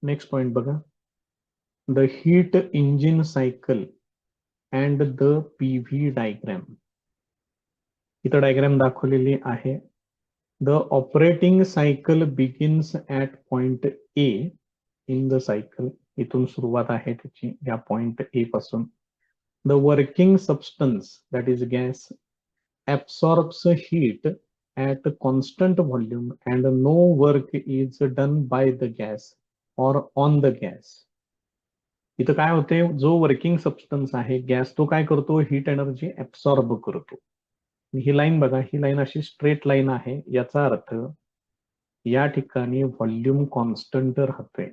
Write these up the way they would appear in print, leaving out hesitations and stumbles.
Next point बघा, the heat engine cycle and the PV diagram. इथं diagram दाखवलेली आहे. The operating cycle begins at point A in the cycle. इथून सुरुवात आहे त्याची या पॉइंट ए पासून. The working substance that is gas absorbs heat at constant volume and no work is done by the gas or on the gas. इथं काय होते, जो वर्किंग सबस्टन्स आहे गॅस, तो काय करतो, हीट एनर्जी ऍब्सॉर्ब करतो. ही लाईन बघा, ही लाईन अशी स्ट्रेट लाईन आहे. याचा अर्थ या ठिकाणी व्हॉल्यूम कॉन्स्टंट राहते.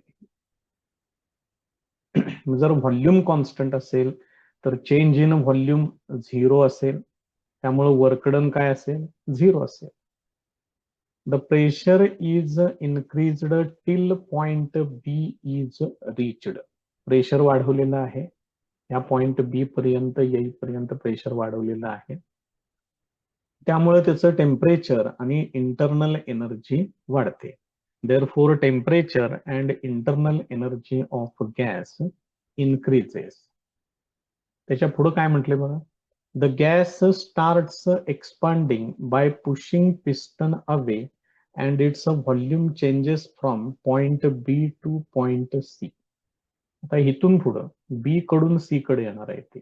जर व्हॉल्यूम कॉन्स्टंट असेल तर चेंज इन व्हॉल्यूम 0 असेल, त्यामुळे वर्क डन काय असेल, 0 असेल. The pressure is increased till point B is reached. Pressure वाढवलेलं आहे, या पॉइंट बी पर्यंत येईपर्यंत प्रेशर वाढवलेलं आहे. त्यामुळे त्याचं टेम्परेचर आणि इंटरनल एनर्जी वाढते. Therefore temperature and internal energy of gas increases. त्याच्या पुढे काय म्हटले बघा, the gas starts expanding by pushing piston away and its volume changes from point B to point C. आता इथून पुढं बी कडून सी कडे येणार आहे ते.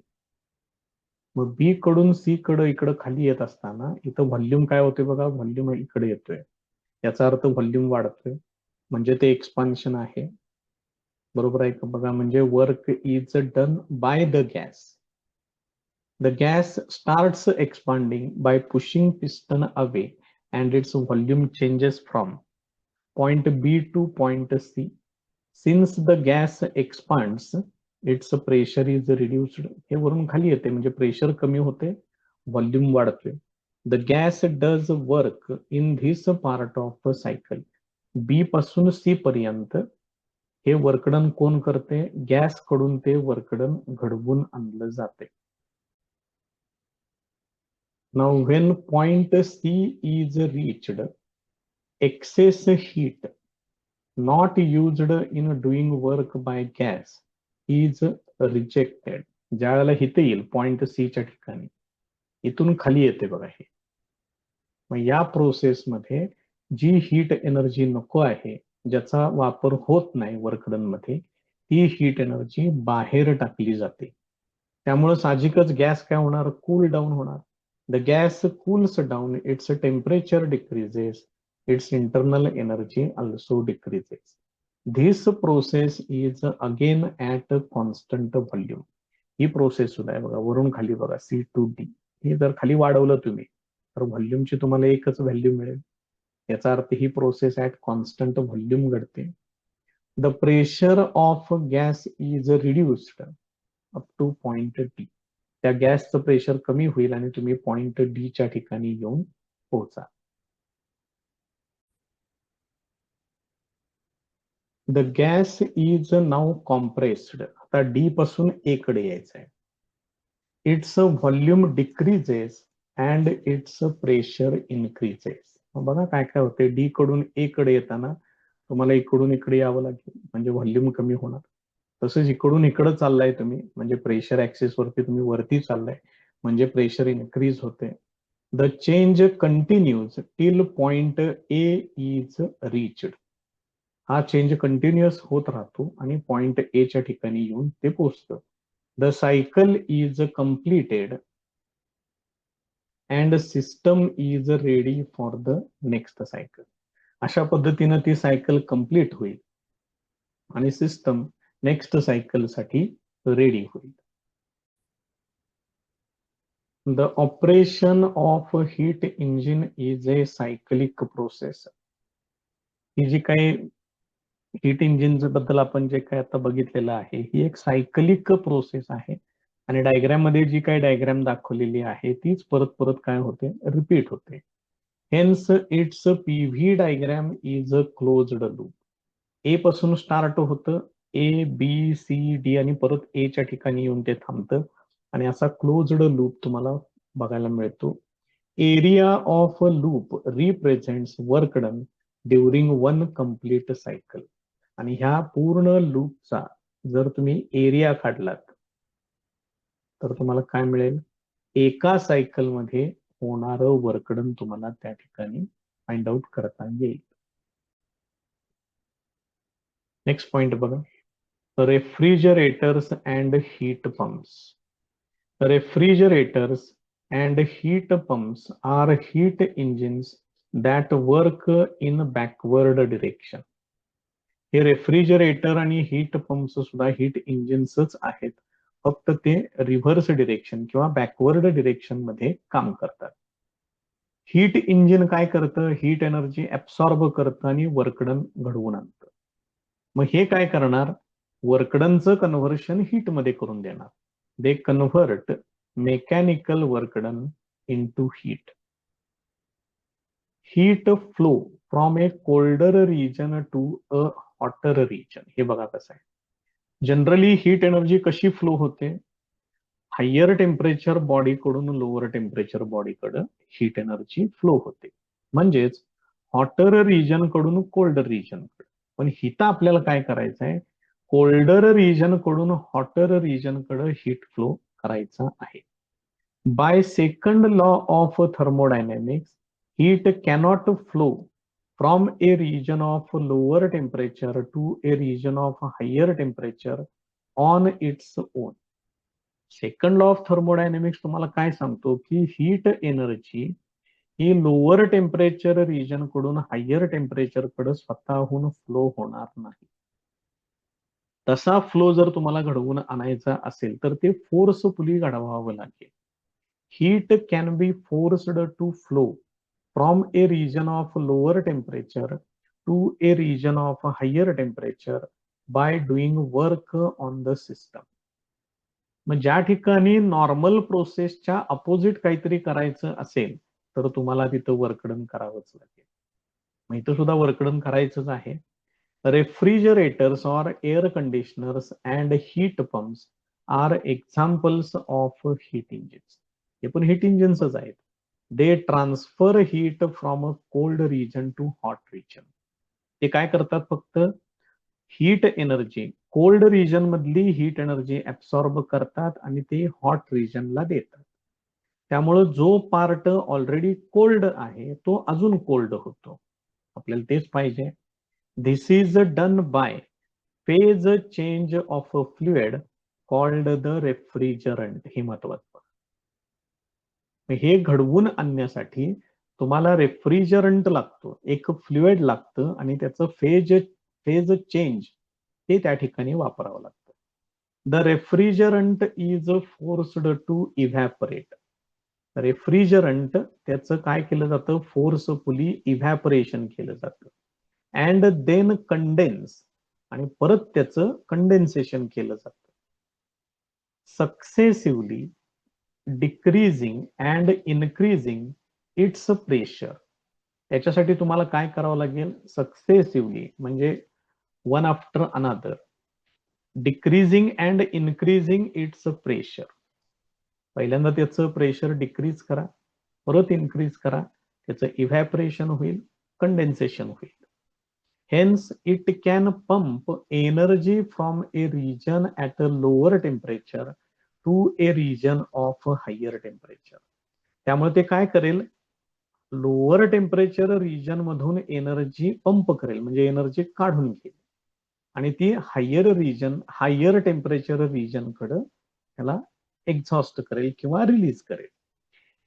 मग बी कडून सी कडे इकडे खाली येत असताना इथं व्हॉल्यूम काय होते बघा, व्हॉल्यूम इकडे येतोय. याचा अर्थ व्हॉल्यूम वाढतोय, म्हणजे ते एक्सपान्शन आहे. बरोबर आहे का बघा, म्हणजे work is done by the gas. The gas starts expanding by pushing piston away and its volume changes from point B to point C. Since the gas expands its pressure is reduced. हे वरून खाली येते, म्हणजे pressure कमी होते, volume वाढतोय. The gas does work in this part of cycle. B पासून C पर्यंत हे वर्कडन कोण करते, गॅस कडून ते वर्कडन घडवून आणलं जाते. Now when point C is reached, excess heat not used in doing work by gas is rejected. ज्या वेळेला इथे येईल पॉइंट सी च्या ठिकाणी, इथून खाली येते बघा हे. मग या प्रोसेसमध्ये जी हीट एनर्जी नको आहे, ज्याचा वापर होत नाही वर्कडन मध्ये, ती हीट एनर्जी बाहेर टाकली जाते. त्यामुळे साहजिकच गॅस काय होणार, कूल डाऊन होणार. The gas cools down, its temperature decreases, its internal energy also decreases. This process is again at constant volume. He process सुद्धा आहे बघा, वरून खाली बघा सी टू डी. हे जर खाली वाढवलं तुम्ही तर व्हॉल्यूमची तुम्हाला एकच व्हॅल्यू मिळेल. याचा अर्थ ही प्रोसेस ऍट कॉन्स्टंट व्हॉल्यूम घडते. The pressure of gas is reduced up two point D. त्या गॅसचं प्रेशर कमी होईल आणि तुम्ही पॉइंट डी च्या ठिकाणी येऊन पोहोचा. The gas is now compressed. आता डी पासून ए कडे यायचं आहे. It's volume decreases and it's pressure increases. बघा काय काय होते, डी कडून ए कडे येताना तुम्हाला इकडून इकडे यावं लागेल, म्हणजे व्हॉल्यूम कमी होणार. तसंच इकडून इकडे चाललाय तुम्ही, म्हणजे प्रेशर ऍक्सिस वरती तुम्ही वरती चाललाय, म्हणजे प्रेशर इन्क्रीज होते. The change continues till point A is reached. हा चेंज कंटिन्युअस होत राहतो आणि पॉइंट ए च्या ठिकाणी येऊन ते पोहोचतं. The cycle is completed and system is ready for the next cycle. अशा पद्धतीनं ती सायकल कम्प्लीट होईल आणि सिस्टम नेक्स्ट सायकल साठी रेडी होईल. The operation of heat engine is a cyclic process. ही जी काही हीट इंजिन बद्दल आपण जे काय आता बघितलेलं आहे, ही एक सायकलिक प्रोसेस आहे. आणि डायग्राम मध्ये जी काही डायग्राम दाखवलेली आहे तीच परत परत काय होते, रिपीट होते. Hence its PV diagram is a closed loop. A पासून स्टार्ट होतं, ए बी सी डी आणि परत ए च्या ठिकाणी येऊन ते थांबतं आणि असा क्लोज्ड लूप तुम्हाला बघायला मिळतो. Area of loop represents work done during one complete cycle. आणि ह्या पूर्ण लूपचा जर तुम्ही एरिया काढलात तर तुम्हाला काय मिळेल, एका सायकल मध्ये होणारं वर्कडन तुम्हाला त्या ठिकाणी फाइंड आउट करता येईल. नेक्स्ट पॉइंट बघा, refrigerators and heat pumps. Refrigerators and heat pumps are heat engines that work in backward direction. हे रेफ्रिजरेटर आणि हीट पंप्स सुद्धा हीट इंजिन्सच आहेत, फक्त ते रिव्हर्स डिरेक्शन किंवा बॅकवर्ड डिरेक्शन मध्ये काम करतात. हीट इंजिन काय करतं, हीट एनर्जी ऍब्सॉर्ब करतं आणि वर्कडन घडवून आणतं. मग हे काय करणार, वर्कडनचं कन्व्हर्शन हीट मध्ये करून देणार. They convert mechanical work done into heat. Heat flow from a colder region to a hotter region. हे बघा कसं आहे, जनरली हीट एनर्जी कशी फ्लो होते, हायर टेम्परेचर बॉडीकडून लोअर टेम्परेचर बॉडीकडे हीट एनर्जी फ्लो होते, म्हणजेच हॉटर रिजन कडून कोल्डर रिजन कडे. पण हिता आपल्याला काय करायचं आहे, कोल्डर रिजन कडून हॉटर रिजन कडे हीट फ्लो करायचा आहे. By second law of thermodynamics, heat cannot flow from a region of lower temperature to a region of higher temperature on its own. Second law of thermodynamics तुम्हाला काय सांगतो की heat energy ही lower temperature region कडून higher temperature कडे स्वतःहून flow होणार नाही. तसा फ्लो जर तुम्हाला घडवून आणायचा असेल तर ते फोर्सफुली घडवावं लागेल. Heat can be forced to flow from a region of lower temperature to a region of higher temperature by doing work on the system. मग ज्या ठिकाणी नॉर्मल प्रोसेसच्या अपोजिट काहीतरी करायचं असेल तर तुम्हाला तिथं वर्कडन करावंच लागेल. मग इथं सुद्धा वर्कडन करायचंच आहे. रेफ्रिजरेटर्स और air conditioners and heat pumps are examples of heat engines. हे पण हीट इंजिन्सच आहेत. They transfer heat from a cold region to hot region. ते काय करतात, फक्त हीट एनर्जी कोल्ड रिजन मधली हीट एनर्जी ऍब्सॉर्ब करतात आणि ते हॉट रिजनला देतात. त्यामुळे जो पार्ट ऑलरेडी कोल्ड आहे तो अजून कोल्ड होतो. आपल्याला तेच पाहिजे. This is done by phase change of a fluid called the refrigerant. हे महत्वाचं. हे घडवून आणण्यासाठी तुम्हाला रेफ्रिजरंट लागतो, एक फ्लुइड लागतं आणि त्याचं फेज चेंज ते त्या ठिकाणी वापरावं लागतं. The refrigerant is forced to evaporate. Refrigerant त्याचं काय केलं जातं, फोर्सफुली इव्हॅपरेशन केलं जातं अँड देन कंडेन्स, आणि परत त्याचं कंडेन्सेशन केलं जातं. Successively decreasing and increasing its pressure. त्याच्यासाठी तुम्हाला काय करावं लागेल, सक्सेसिव्हली म्हणजे one after another, decreasing and increasing its pressure. पहिल्यांदा त्याचं प्रेशर डिक्रीज करा, परत इन्क्रीज करा, त्याचं इव्हॅपरेशन होईल, कंडेन्सेशन होईल. Hence it can pump energy from a region at a lower temperature to a region of higher temperature. त्यामुळे ते काय करेल, लोअर टेम्परेचर रिजन मधून एनर्जी पंप करेल, म्हणजे एनर्जी काढून घेईल आणि ती हायर टेम्परेचर रिजन कडे त्याला एक्झॉस्ट करेल किंवा रिलीज करेल.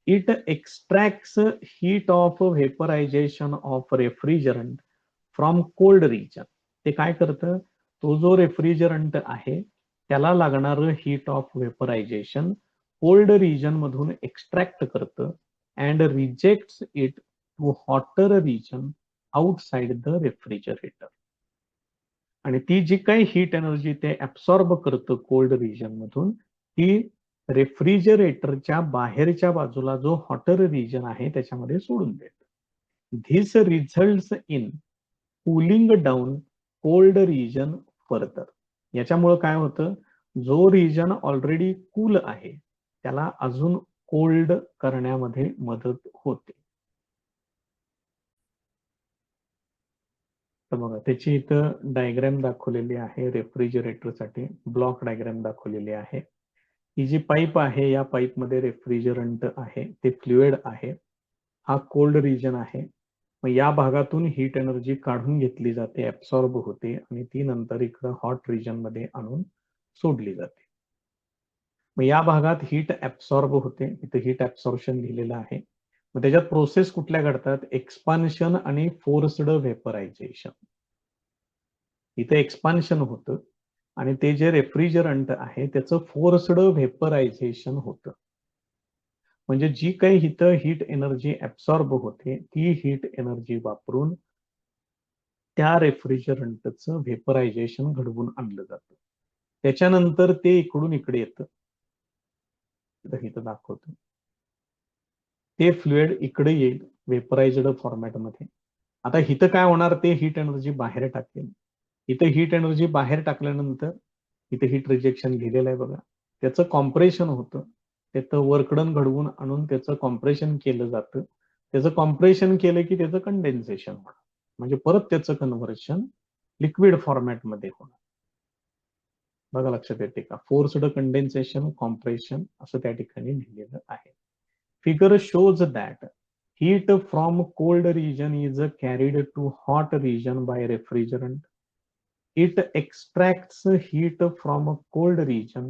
It extracts heat of vaporisation of refrigerant from cold region. ते काय करतं, तो जो रेफ्रिजरंट आहे त्याला लागणारं heat of vaporisation cold region मधून एक्स्ट्रॅक्ट करतं and rejects it to hotter region outside the refrigerator. आणि ती जी काही हीट एनर्जी ते ऍब्सॉर्ब करतं कोल्ड रिजन मधून, ती रेफ्रिजरेटरच्या बाहेरच्या बाजूला जो हॉटर रिजन आहे त्याच्यामध्ये सोडून देत. This results in cooling down cold region further. याच्यामुळे काय होतं, जो रिजन ऑलरेडी कूल आहे त्याला अजून कोल्ड करण्यामध्ये मदत होते. तर बघा त्याची इथं डायग्राम दाखवलेली आहे रेफ्रिजरेटरसाठी, ब्लॉक डायग्राम दाखवलेली आहे. ही जी पाईप आहे या पाईपमध्ये रेफ्रिजरंट आहे, ते फ्लुइड आहे. हा कोल्ड रिजन आहे. मग या भागातून हीट एनर्जी काढून घेतली जाते, ऍब्सॉर्ब होते आणि ती नंतर इकडं हॉट रिजन मध्ये आणून सोडली जाते. मग या भागात हीट ऍब्सॉर्ब होते, इथं हीट ऍब्सॉर्प्शन लिहिलेलं आहे. मग त्याच्यात प्रोसेस कुठल्या घडतात? एक्सपान्शन आणि फोर्स्ड व्हेपरायझेशन. इथं एक्सपान्शन होतं आणि ते जे रेफ्रिजरंट आहे त्याचं फोर्स्ड व्हेपरायझेशन होतं. म्हणजे जी काही इथं हीट एनर्जी ऍब्सॉर्ब होते ती हीट एनर्जी वापरून त्या रेफ्रिजरंटचं व्हेपरायझेशन घडवून आणलं जातं. त्याच्यानंतर ते इकडून इकडे येतं. इथं दाखवतो. ते फ्लुइड इकडे येईल वेपराइज्ड फॉर्मॅटमध्ये. आता इथं काय होणार? ते हीट एनर्जी बाहेर टाकेल. इथं हीट एनर्जी बाहेर टाकल्यानंतर इथे हीट रिजेक्शन लिहिलेलं आहे बघा. त्याचं कॉम्प्रेशन होतं. त्याचं वर्कडन घडवून आणून त्याचं कॉम्प्रेशन केलं जातं. त्याचं कॉम्प्रेशन केलं की त्याचं कंडेन्सेशन होणार. म्हणजे परत त्याचं कन्व्हर्शन लिक्विड फॉर्मॅटमध्ये होणार. बघा लक्षात येते का? फोर्स्ड कंडेन्सेशन, कॉम्प्रेशन असं त्या ठिकाणी लिहिलेलं आहे. Figure shows that heat from cold region is carried to hot region by refrigerant. It extracts heat from a cold region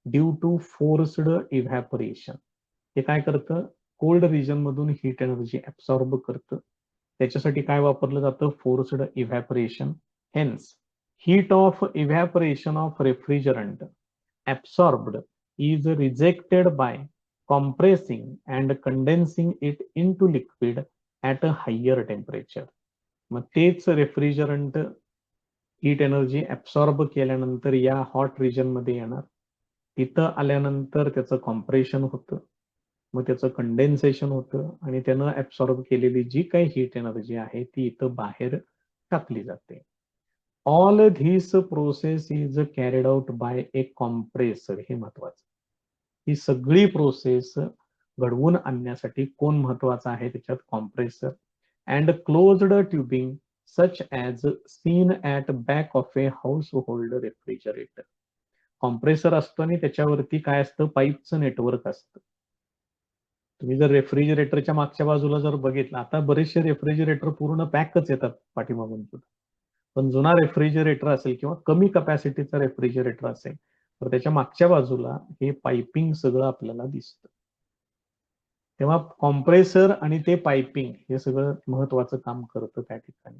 due to forced evaporation. हे काय करतं? कोल्ड रिजन मधून हीट एनर्जी ऍब्सॉर्ब करतं. त्याच्यासाठी काय वापरलं जातं? Forced evaporation. Hence heat of evaporation of refrigerant absorbed is rejected by compressing and condensing it into liquid at a higher temperature. मग तेच रेफ्रिजरंट हीट एनर्जी ऍब्सॉर्ब केल्यानंतर या हॉट रिजन मध्ये येणार. तिथं आल्यानंतर त्याचं कॉम्प्रेशन होतं, मग त्याचं कंडेन्सेशन होतं आणि त्यानं ऍब्सॉर्ब केलेली जी काही हीट एनर्जी आहे ती इथं बाहेर टाकली जाते. All this process is carried out by A compressor. हे महत्वाचं. ही सगळी प्रोसेस घडवून आणण्यासाठी कोण महत्वाचा आहे? त्याच्यात compressor and closed tubing such as seen at back of a household refrigerator. Compressor असतो आणि त्याच्यावरती काय असतं? पाईपचं नेटवर्क असतं. तुम्ही जर रेफ्रिजरेटरच्या मागच्या बाजूला जर बघितलं, आता बरेचसे रेफ्रिजरेटर पूर्ण पॅकच येतात पाठीमागून सुद्धा. पण जुना रेफ्रिजरेटर असेल किंवा कमी कपॅसिटीचा रेफ्रिजरेटर असेल तर त्याच्या मागच्या बाजूला हे पाइपिंग सगळं आपल्याला दिसतं. तेव्हा कॉम्प्रेसर आणि ते पाइपिंग हे सगळं महत्वाचं काम करतं त्या ठिकाणी.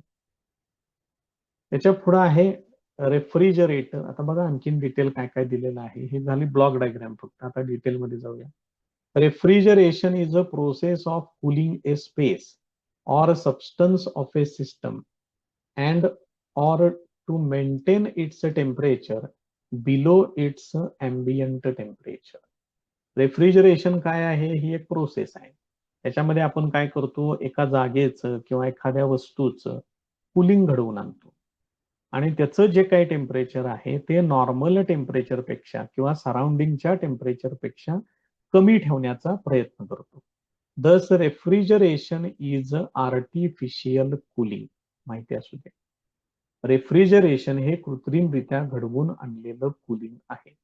त्याच्या पुढे आहे रेफ्रिजरेटर. आता बघा आणखीन डिटेल काय काय दिलेलं आहे. ही झाली ब्लॉक डायग्राम फक्त. आता डिटेलमध्ये जाऊया. Refrigeration is a process of cooling a space or a substance of a system and or to maintain its temperature below its ambient temperature. Refrigeration काय आहे? ही एक प्रोसेस आहे. त्याच्यामध्ये आपण काय करतो? एका जागेचं किंवा एखाद्या वस्तूचं कूलिंग घडवून आणतो आणि त्याचं जे काही टेम्परेचर आहे ते नॉर्मल टेम्परेचरपेक्षा किंवा सराउंडिंगच्या टेम्परेचरपेक्षा कमी ठेवण्याचा प्रयत्न करतो. दस रेफ्रिजरेशन इज आर्टिफिशियल कूलिंग. माहिती असू दे. रेफ्रिजरेशन हे कृत्रिमरित्या घडवून आणलेलं कूलिंग आहे.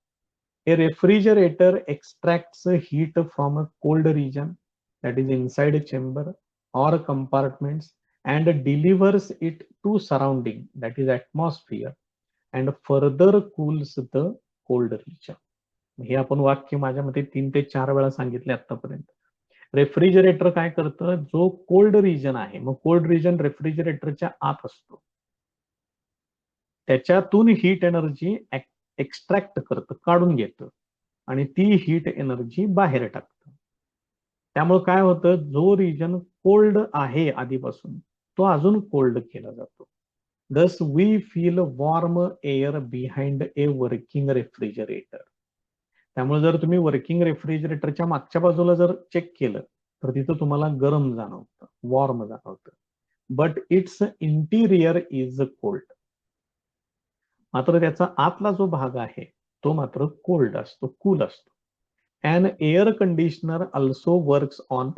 A refrigerator extracts heat from a cold region, that is inside a chamber or compartments, and delivers it to surrounding, that is atmosphere, and further cools the cold region. हे आपण वाक्य माझ्या मते 3 ते 4 वेळा सांगितले आतापर्यंत. रेफ्रिजरेटर काय करतं? जो कोल्ड रिजन आहे, मग कोल्ड रिजन रेफ्रिजरेटरच्या आत असतो, त्याच्यातून हीट एनर्जी एक्स्ट्रॅक्ट करतं, काढून घेतं आणि ती हीट एनर्जी बाहेर टाकतं. त्यामुळे काय होतं? जो रिजन कोल्ड आहे आधीपासून तो अजून कोल्ड केला जातो. Thus we feel warm air behind a working refrigerator. त्यामुळे जर तुम्ही वर्किंग रेफ्रिजरेटरच्या मागच्या बाजूला जर चेक केलं तर तिथं तुम्हाला गरम जाणवतं, वॉर्म जाणवतं. But it's interior is cold. मात्र त्याचा आतला जो भाग आहे तो मात्र कोल्ड असतो, कूल असतो. An air conditioner also works on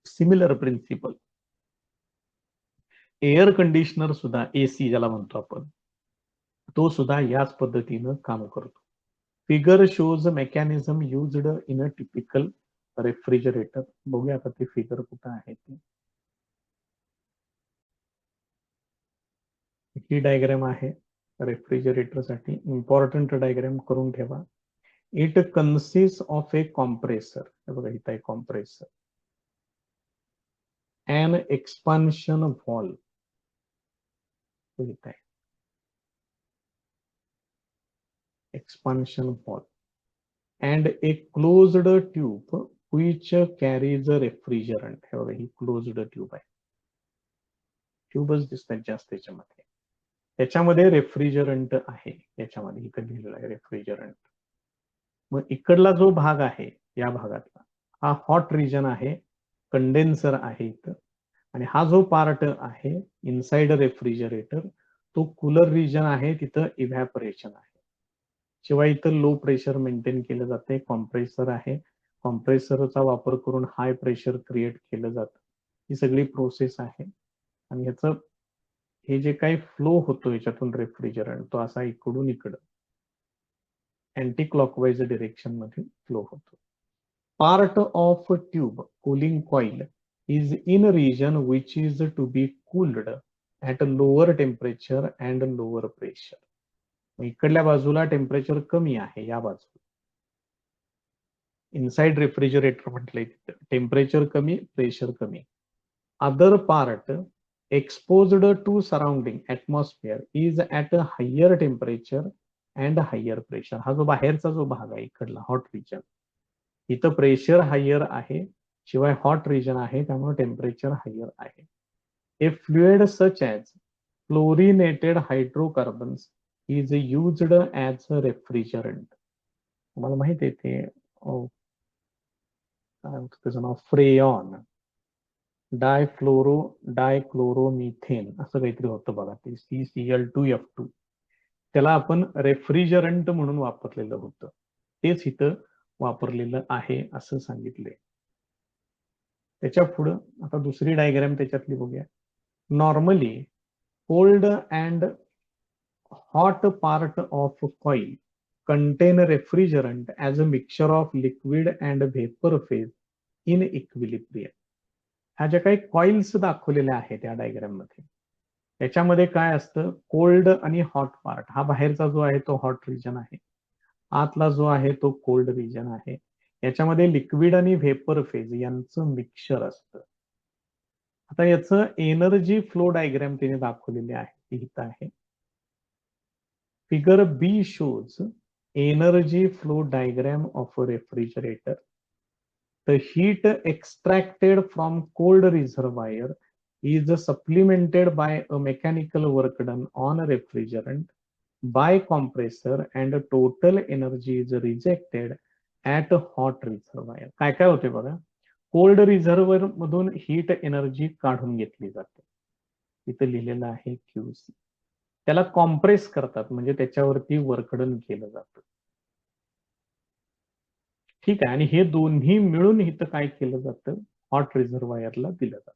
similar principle. Air conditioner सुद्धा एसी ज्याला म्हणतो आपण, तो सुद्धा याच पद्धतीनं काम करतो. Figure shows mechanism used in a typical refrigerator. बघूया आता ते फिगर कुठं आहे ते. ही डायग्राम आहे रेफ्रिजरेटरसाठी. इम्पॉर्टंट डायग्राम करून ठेवा. It consist of A compressor. हे बघा इथं आहे कॉम्प्रेसर. And expansion valve. इथं आहे expansion valve. And a closed tube which carries a refrigerant. हे बघा ही क्लोज्ड ट्यूब आहे. ट्यूबच दिसतात जास्त त्याच्यामध्ये. त्याच्यामध्ये रेफ्रिजरंट आहे. याच्यामध्ये इथं लिहिलेलं आहे रेफ्रिजरंट. मग इकडला जो भाग आहे या भागातला हा हॉट रिजन आहे, कंडेन्सर आहे इथं. आणि हा जो पार्ट आहे इनसाइड रेफ्रिजरेटर तो कूलर रिजन आहे, तिथं इव्हॅपोरेशन आहे. शिवाय इथं लो प्रेशर मेंटेन केलं जाते. कॉम्प्रेसर आहे, कॉम्प्रेसरचा वापर करून हाय प्रेशर क्रिएट केलं जातं. ही सगळी प्रोसेस आहे. आणि ह्याचं हे जे काही फ्लो होतो याच्यातून रेफ्रिजरंट तो असा इकडून इकडं अँटी क्लॉकवाईज डिरेक्शन मध्ये फ्लो होतो. Part of tube cooling coil is in a region which is to be cooled at a lower temperature and lower pressure. इकडल्या बाजूला टेम्परेचर कमी आहे, या बाजूला इनसाइड रेफ्रिजरेटर म्हटलंय तिथं टेम्परेचर कमी, प्रेशर कमी. Other part exposed to surrounding atmosphere is at a higher temperature and higher pressure. हा जो बाहेरचा जो भाग आहे इकडला हॉट रिजन, इथं प्रेशर हायर आहे, शिवाय हॉट रिजन आहे, त्यामुळे टेम्परेचर हायर आहे. A fluid such as fluorinated hydrocarbons is used as a refrigerant. तुम्हाला माहिती आहे ते त्याचं नाव फ्रेयॉन, डायक्लोरोमिथेन असं काहीतरी होतं बघा, ते CCl2F2. त्याला आपण रेफ्रिजरंट म्हणून वापरलेलं होतं, तेच इथं वापरलेलं आहे असं सांगितलंय. त्याच्या पुढं आता दुसरी डायग्राम त्याच्यातली बघूया. Normally cold and hot part of coil contain refrigerant as a mixture of liquid and vapor phase in equilibrium. ह्या ज्या काही कॉइल्स दाखवलेल्या आहेत या डायग्राम मध्ये, त्याच्यामध्ये काय असतं, कोल्ड आणि हॉट पार्ट. हा बाहेरचा जो आहे तो हॉट रिजन आहे, आतला जो आहे तो कोल्ड रिजन आहे. याच्यामध्ये लिक्विड आणि व्हेपर फेज यांचं मिक्सचर असतं. आता याचं एनर्जी फ्लो डायग्राम तिने दाखवलेली आहे, ती इथं आहे. Figure B shows energy flow diagram of a refrigerator. The heat extracted from cold reservoir is supplemented by a mechanical work done on a refrigerant by compressor and total energy is rejected at a hot reservoir. काय काय होते बघा, cold reservoir मधून heat energy काढून घेतली जाते, इथं लिहिलेलं आहे QC. त्याला कॉम्प्रेस करतात, म्हणजे त्याच्यावरती वर्कडन केलं जातं. ठीक आहे. आणि हे दोन्ही मिळून इथं काय केलं जातं, हॉट रिझर्वायरला दिलं जातं.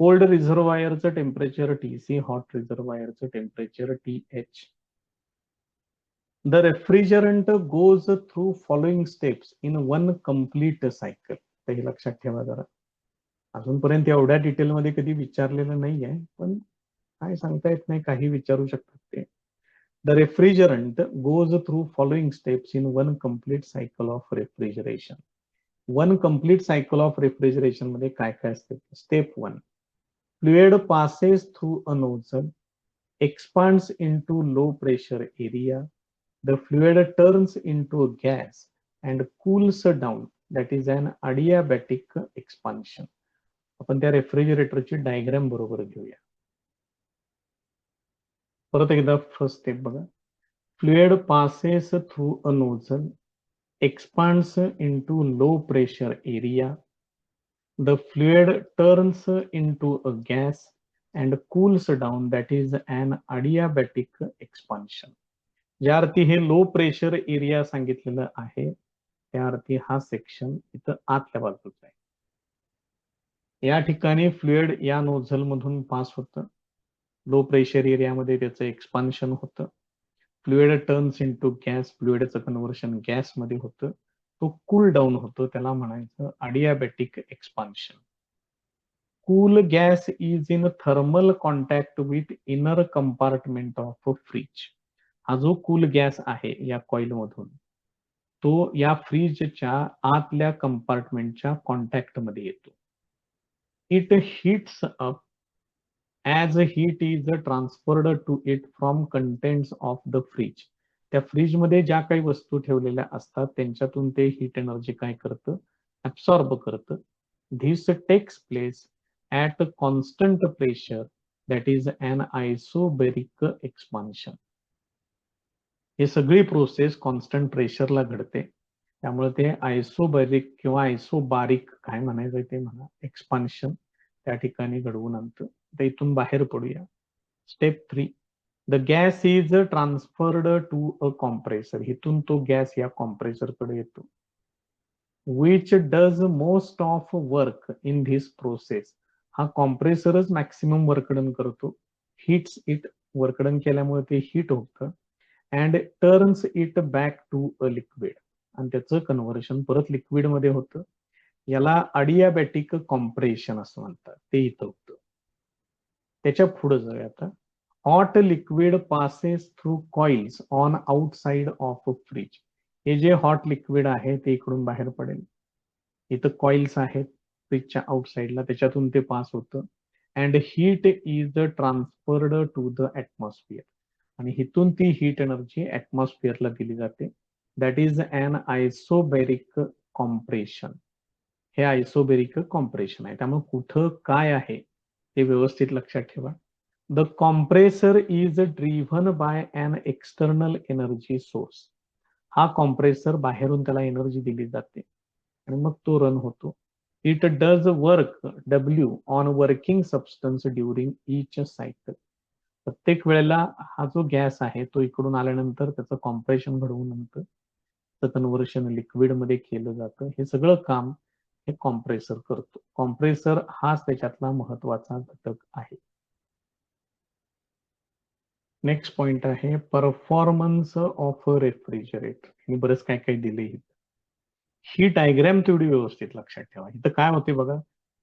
कोल्ड रिझर्वायरचं टेम्परेचर TC, हॉट रिझर्वायरचं temperature TH. The refrigerant goes through following steps in one complete cycle. हे लक्षात ठेवा जरा, अजूनपर्यंत एवढ्या डिटेलमध्ये कधी विचारलेलं नाही आहे, पण काय सांगता येत नाही, काही विचारू शकतात ते. The refrigerant goes through following steps in one complete cycle of refrigeration. One complete cycle of refrigeration मध्ये काय काय असते. Step 1, fluid passes through a nozzle, expands into low pressure area. The fluid turns into a gas and cools down. That is an adiabatic expansion. आपण त्या रेफ्रिजरेटरची diagram बरोबर घेऊया. परत एकदा फर्स्ट स्टेप बघा. Fluid passes through a nozzle, expands into low pressure area. The fluid turns into a gas and cools down. That is an adiabatic expansion. ज्या अर्थी हे लो प्रेशर एरिया सांगितलेलं आहे, त्या अर्थी हा सेक्शन इथं आतल्या बाजूचा आहे. या ठिकाणी फ्लुइड या नोझल मधून पास होतं. लो प्रेशर एरियामध्ये त्याचं एक्सपान्शन होतं. फ्लुइड टर्न्स इनटू गॅस, फ्लुइडचं कन्व्हर्शन गॅसमध्ये होतं. तो कूल डाऊन होतो, त्याला म्हणायचं adiabatic expansion. Cool gas is in thermal contact with inner compartment of fridge. हा जो कूल गॅस आहे या कॉइल मधून, तो या फ्रीजच्या आतल्या कंपार्टमेंटच्या कॉन्टॅक्ट मध्ये येतो. It heats up as heat is transferred to it from contents of the fridge. त्या फ्रीजमध्ये ज्या काही वस्तू ठेवलेल्या असतात त्यांच्यातून ते हीट एनर्जी काय करतं, ऍब्सॉर्ब करतं. This takes place at constant pressure, that is an isobaric expansion. हे सगळी प्रोसेस कॉन्स्टंट प्रेशरला घडते, त्यामुळे ते आयसोबॅरिक किंवा आयसोबारिक काय म्हणायचं ते म्हणा, एक्सपान्शन त्या ठिकाणी घडवून आणतं. तर इथून बाहेर पडूया. Step 3, the gas is transferred to a compressor. इथून तो गॅस या कॉम्प्रेसर कडे येतो. Which does most of work in this process. हा कॉम्प्रेसरच मॅक्सिमम वर्कडन करतो. हिट्स इट, वर्कडन केल्यामुळे ते हिट होतं and turns it back to a liquid. आणि त्याचं कन्व्हर्शन परत लिक्विड मध्ये होतं. याला अडियाबॅटिक कॉम्प्रेशन असं म्हणतात. ते इथं होतं. त्याच्या पुढे जाऊया आता. Hot liquid passes through coils on outside of fridge. हे जे हॉट लिक्विड आहे ते इकडून बाहेर पडेल. इथं कॉइल्स आहेत फ्रीजच्या आउटसाइडला, त्याच्यातून ते पास होतं. And heat is transferred to the atmosphere. आणि इथून ती हीट एनर्जी ऍटमॉस्फिअरला दिली जाते. That is an isobaric compression. हे आयसोबेरिक कॉम्प्रेशन आहे. त्यामुळे कुठं काय आहे ते व्यवस्थित लक्षात ठेवा. The compressor is driven by an external energy source. हा कॉम्प्रेसर बाहेरून त्याला एनर्जी दिली जाते आणि मग तो रन होतो. It does work W on working substance during each cycle. प्रत्येक वेळेला हा जो गॅस आहे तो इकडून आल्यानंतर त्याचं कॉम्प्रेशन घडवून नंतर त्याचं कन्व्हर्शन लिक्विड मध्ये केलं जातं. हे सगळं काम हे कॉम्प्रेसर करतो. कॉम्प्रेसर हाच त्याच्यातला महत्वाचा घटक आहे. नेक्स्ट पॉइंट आहे परफॉर्मन्स ऑफ रेफ्रिजरेटर. आणि बरंच काय काय दिले. ही डायग्रॅम तेवढी व्यवस्थित लक्षात ठेवा. इथं काय होते बघा,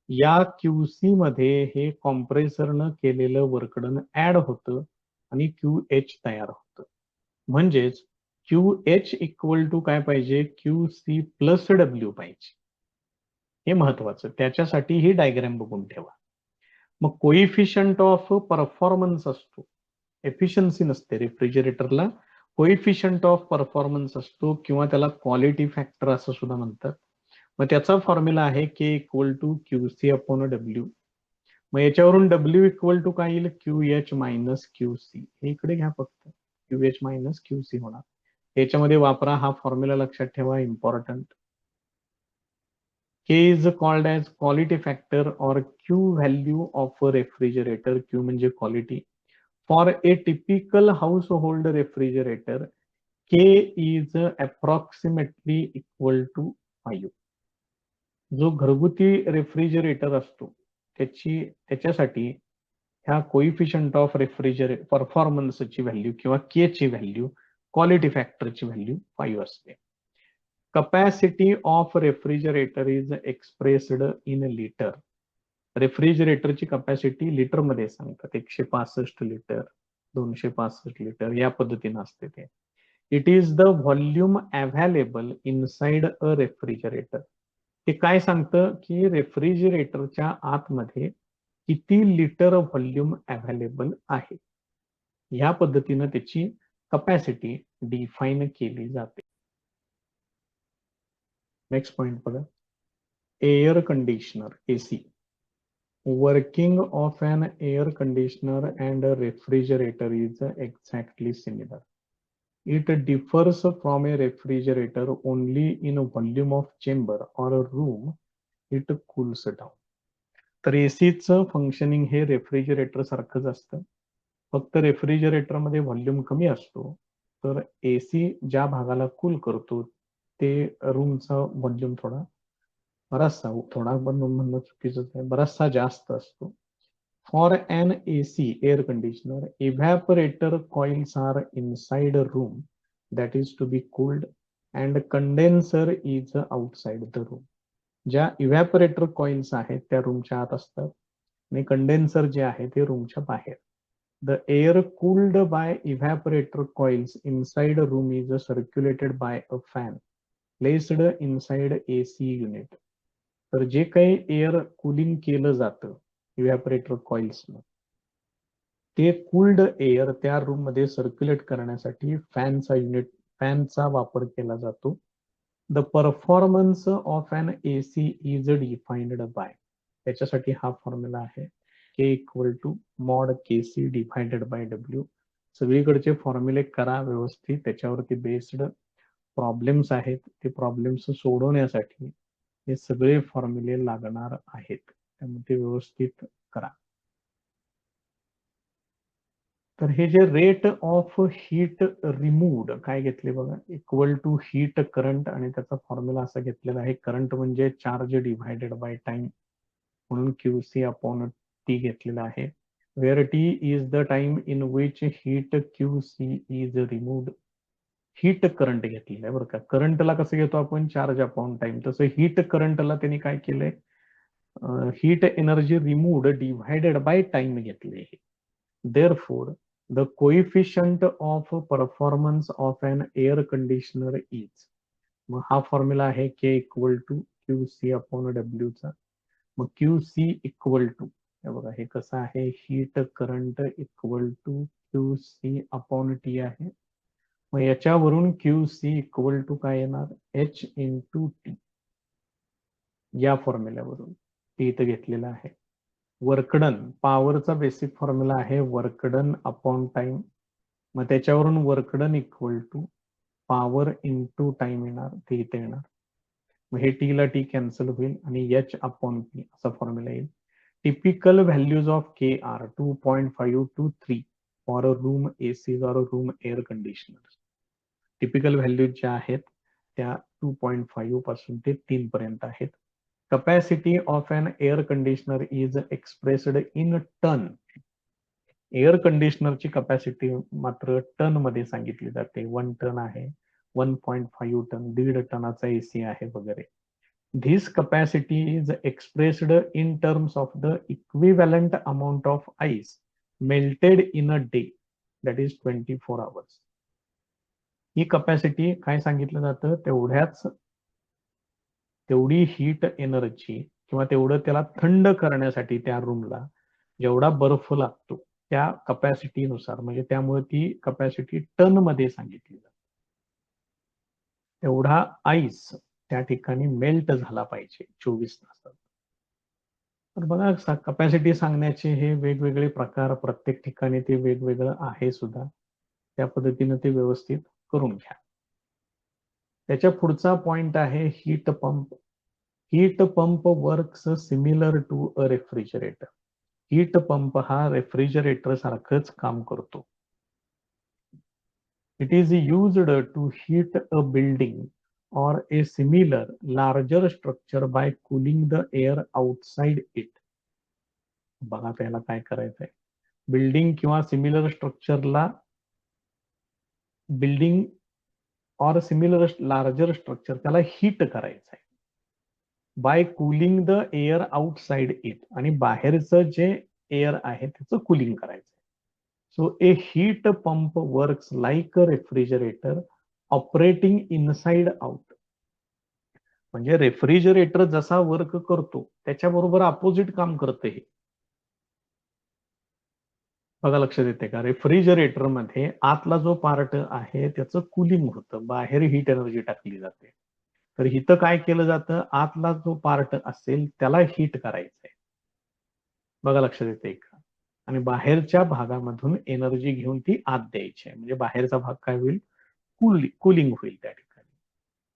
या क्यूसी मध्ये हे कॉम्प्रेसरनं केलेलं वर्कडन ऍड होतं आणि क्यू एच तयार होतं. म्हणजेच क्यू एच इक्वल टू काय पाहिजे, क्यू सी प्लस डब्ल्यू पाहिजे. हे महत्वाचं. त्याच्यासाठी ही डायग्रॅम बघून ठेवा. मग कोइफिशियंट ऑफ परफॉर्मन्स असतो, एफिशियन्सी नसते. रेफ्रिजरेटरला कोइफिशियंट ऑफ परफॉर्मन्स असतो किंवा त्याला क्वालिटी फॅक्टर असं सुद्धा म्हणतात. मग त्याचा फॉर्म्युला आहे K equal to Q C upon W. मग याच्यावरून डब्ल्यू इक्वल टू काय येईल, Q H minus Q C. हे इकडे घ्या फक्त, Q H minus Q C होणार. याच्यामध्ये वापरा हा फॉर्म्युला, लक्षात ठेवा, important. K is called as quality factor or Q value of a refrigerator. Q म्हणजे quality. For a typical household refrigerator, K is approximately equal to 5. जो घरगुती refrigerator असतो त्याच्यासाठी ह्या कोइफिशियंट ऑफ रेफ्रिजरेटर परफॉर्मन्सची व्हॅल्यू किंवा के ची value, quality फॅक्टरची व्हॅल्यू 5 असते. Capacity of refrigerator is expressed in litre. रेफ्रिजरेटरची कपॅसिटी लिटर मध्ये सांगतात. 165 लिटर, 265 लिटर या पद्धतीने असते ते. It is the volume available inside a refrigerator. ते काय सांगतं की रेफ्रिजरेटरच्या आतमध्ये किती लिटर व्हॉल्यूम अव्हेलेबल आहे. ह्या पद्धतीने त्याची कपॅसिटी डिफाईन केली जाते. नेक्स्ट पॉइंट बघा, air conditioner AC. Working of an air conditioner and refrigerator is exactly similar. It differs from a refrigerator only in volume of chamber or a room it cools down. तर एसीचं functioning हे refrigerator सारखंच असतं, फक्त refrigerator मध्ये volume कमी असतो. तर AC ज्या भागाला कूल करतो ते रूमचा व्हॉल्यूम थोडा बराचसा, थोडा म्हणणं चुकीचंच आहे, बराचसा जास्त असतो. For an AC air conditioner, evaporator coils are inside a room that is to be cooled and condenser is outside the room. ज्या इव्हॅपोरेटर कॉइल्स आहेत त्या रूमच्या आत असतात आणि कंडेन्सर जे आहे ते रूमच्या बाहेर. The air cooled by evaporator coils inside room is circulated by a fan placed inside AC unit. तर जे काही एअर कूलिंग केलं जातं इव्हॅपोरेटर कॉइल्सनं, ते कूल्ड एअर त्या रूम मध्ये सर्क्युलेट करण्यासाठी फॅनचा वापर केला जातो. The performance of an AC is defined by, त्याच्यासाठी हा फॉर्म्युला आहे K equal to mod KC divided by W. सगळीकडचे फॉर्म्युले करा व्यवस्थित, त्याच्यावरती बेस्ड प्रॉब्लेम्स आहेत, ते प्रॉब्लेम्स सोडवण्यासाठी हे सगळे फॉर्म्युले लागणार आहेत, त्यामुळे ते व्यवस्थित करा. तर हे जे रेट ऑफ हीट रिमूव्ड काय घेतले बघा, इक्वल टू हीट करंट, आणि त्याचा फॉर्म्युला असा घेतलेला आहे, करंट म्हणजे चार्ज डिव्हायडेड बाय टाइम, म्हणून QC अपॉन टी घेतलेला आहे. Where T is the time in which heat QC is removed. Heat current घेतलेलं आहे बरं का. करंटला कसं घेतो आपण, चार्ज अपॉन टाइम, तसं हीट करंटला त्यांनी काय केलंय, heat energy removed divided by time घेतले. Therefore, the coefficient of performance of an air conditioner is, मग हा फॉर्म्युला आहे K equal to QC upon W चा. मग QC इक्वल टू, हे बघा हे कसं आहे, heat current equal to QC upon T आहे. मग याच्यावरून QC इक्वल टू काय येणार, H इंटू टी, या फॉर्म्युल्यावरून ते इथं घेतलेलं आहे. वर्कडन, पॉवरचा बेसिक फॉर्म्युला आहे वर्कडन अपॉन टाइम, मग त्याच्यावरून work done equal to power into time येणार, ते इथे येणार. मग हे टी ला टी कॅन्सल होईल आणि H अपॉन पी असा फॉर्म्युला येईल. Typical values of KR 2.5 to 3 for a room AC और room air conditioner. Typical values ज्या आहेत त्या 2.5 पासून ते 3 पर्यंत आहेत. Capacity of an air conditioner is expressed in ton. एअर कंडिशनरची कपॅसिटी मात्र टन मध्ये सांगितली जाते. 1 टन आहे, 1.5 टन, 1.5 टनाचा AC आहे वगैरे. This capacity is expressed in terms of the equivalent amount of ice melted in a day, that is 24 hours. He capacity काय सांगितलं जातं, तेवढी हीट एनर्जी किंवा तेवढं त्याला थंड करण्यासाठी त्या रूमला जेवढा बर्फ लागतो त्या कपॅसिटीनुसार, म्हणजे त्यामुळे ती कपॅसिटी टन मध्ये सांगितली जाते. तेवढा आईस त्या ठिकाणी मेल्ट झाला पाहिजे 24 तासात. तर बघा, कपॅसिटी सांगण्याचे हे वेगवेगळे प्रकार, प्रत्येक ठिकाणी ते वेगवेगळं आहे सुद्धा, त्या पद्धतीने ते व्यवस्थित करून घ्या. त्याच्या पुढचा पॉइंट आहे heat pump. Heat pump works similar to a refrigerator. Heat pump हा रेफ्रिजरेटर सारखंच काम करतो. It is used to heat a building or a similar larger structure by cooling the air outside it. बघा त्याला काय करायचंय, building किंवा similar स्ट्रक्चरला, building or similar larger structure त्याला हीट करायचं आहे by cooling the air outside it, आणि बाहेरचं जे एअर आहे त्याचं कूलिंग करायचं आहे. So a heat pump works like a refrigerator operating inside out. म्हणजे रेफ्रिजरेटर जसा वर्क करतो त्याच्याबरोबर अपोजिट काम करते हे. बघा लक्षात येते का, रेफ्रिजरेटर मध्ये आतला जो पार्ट आहे त्याचं कूलिंग होतं, बाहेर हीट एनर्जी टाकली जाते. तर इथं काय केलं जातं, आतला जो पार्ट असेल त्याला हीट करायचंय. बघा लक्षात येते का, आणि बाहेरच्या भागामधून एनर्जी घेऊन ती आत द्यायची आहे, म्हणजे बाहेरचा भाग काय होईल, कूलिंग होईल त्या ठिकाणी.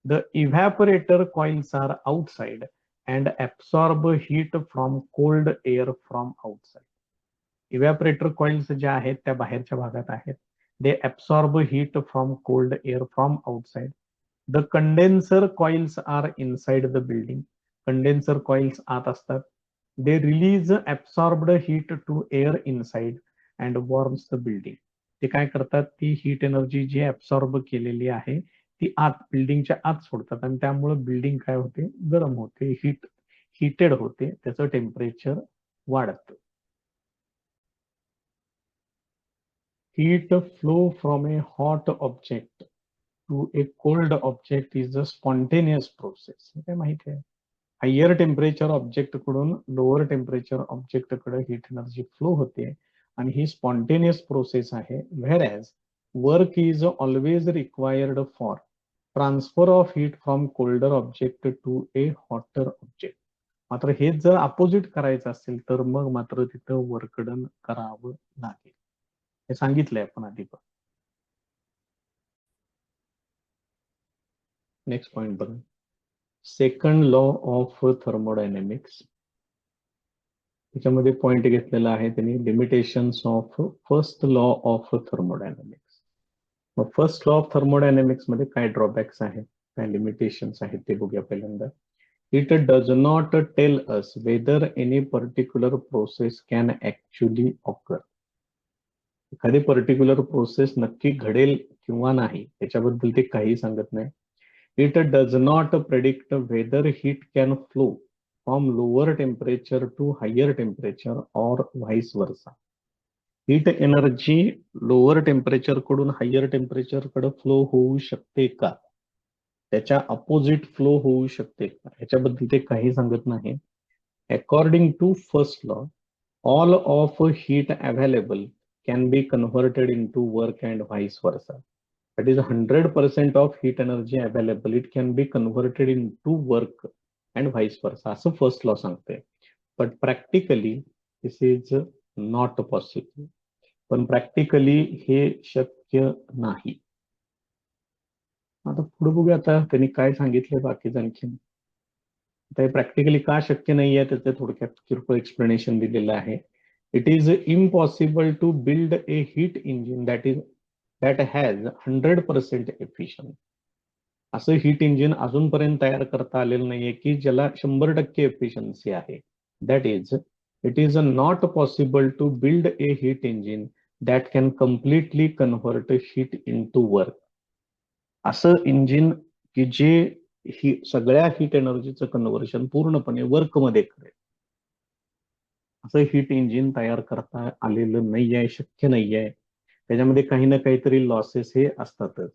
The evaporator coils are outside and absorb heat from cold air from outside. Evaporator coils ज्या आहेत त्या बाहेरच्या भागात आहेत. They absorb heat from cold air from outside. The condenser coils are inside the building. Condenser coils आत असतात. They release absorbed heat to air inside and warms the building. ते काय करतात, ती हीट एनर्जी जी ऍब्सॉर्ब केलेली आहे ती आत बिल्डिंगच्या आत सोडतात आणि त्यामुळे बिल्डिंग काय होते, गरम होते, हिटेड होते, त्याचं टेम्परेचर वाढतं. Heat flow from a hot object to a cold object is a spontaneous process. हे काय माहिती आहे, हायर टेम्परेचर ऑब्जेक्ट कडून लोअर टेम्परेचर ऑब्जेक्ट कडे हीट एनर्जी फ्लो होते आणि ही स्पॉन्टेनियस प्रोसेस आहे. Whereas work is always required for transfer of heat from colder object to a hotter object. मात्र हेच जर अपोजिट करायचं असेल तर मग मात्र तिथं वर्क डन करावं लागेल. हे सांगितलंय आपण आधी पण. नेक्स्ट पॉइंट बघा, सेकंड लॉ ऑफ थर्मोडायनेमिक्स. त्याच्यामध्ये पॉइंट घेतलेला आहे त्यांनी, limitations of first law of thermodynamics. मग फर्स्ट लॉ ऑफ थर्मोडायनेमिक्स मध्ये काय ड्रॉबॅक्स आहेत, काय लिमिटेशन्स आहेत ते बघूया पहिल्यांदा. It does not tell us whether any particular process can actually occur. एखादी पर्टिक्युलर प्रोसेस नक्की घडेल किंवा नाही त्याच्याबद्दल ते काही सांगत नाही. It does not predict whether heat can flow from lower temperature to higher temperature or vice versa. Heat energy lower temperature कडून हायर टेम्परेचर कडे फ्लो होऊ शकते का, त्याच्या अपोजिट फ्लो होऊ शकते का, ह्याच्याबद्दल ते काही सांगत नाही. According to first law, all of heat available can be converted into work and vice versa. That is 100% of heat energy available, it can be converted into work and vice versa, असं first law सांगते. but practically this is not possible. पण practically हे शक्य नाही. आता पुढे बघूया आता त्यांनी काय सांगितले बाकीच आणखीन. प्रॅक्टिकली का शक्य नाही आहे त्याचं थोडक्यात किरकोळ एक्सप्लेनेशन दिलेलं आहे. It is impossible to build a heat engine that has 100% efficient. असं हीट इंजिन अजूनपर्यंत तयार करता आलेलं नाहीये की ज्याला 100% एफिशियन्सी आहे. That is, it is not possible to build a heat engine that can completely convert heat into work. असं इंजिन की जे ही सगळ्या हीट एनर्जीचं कन्व्हर्शन पूर्णपणे वर्क मध्ये करेल, असं हीट इंजिन तयार करता आलेलं नाही आहे, शक्य नाही आहे. त्याच्यामध्ये काही ना काहीतरी लॉसेस हे असतातच.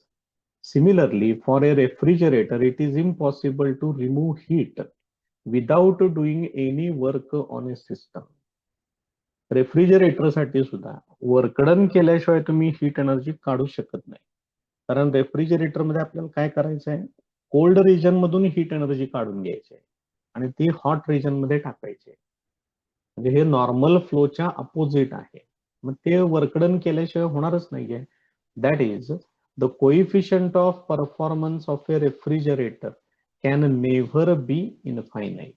Similarly for a refrigerator it is impossible to remove heat without doing any work on a system. रेफ्रिजरेटरसाठी सुद्धा वर्कडन केल्याशिवाय तुम्ही हीट एनर्जी काढू शकत नाही. कारण रेफ्रिजरेटरमध्ये आपल्याला काय करायचं आहे, कोल्ड रिजन मधून हीट एनर्जी काढून घ्यायची आहे आणि ती हॉट रिजन मध्ये टाकायची आहे. म्हणजे हे नॉर्मल फ्लोच्या अपोजिट आहे. मग ते वर्कडन केल्याशिवाय होणारच नाहीये. That is the coefficient of performance of A refrigerator can never B infinite.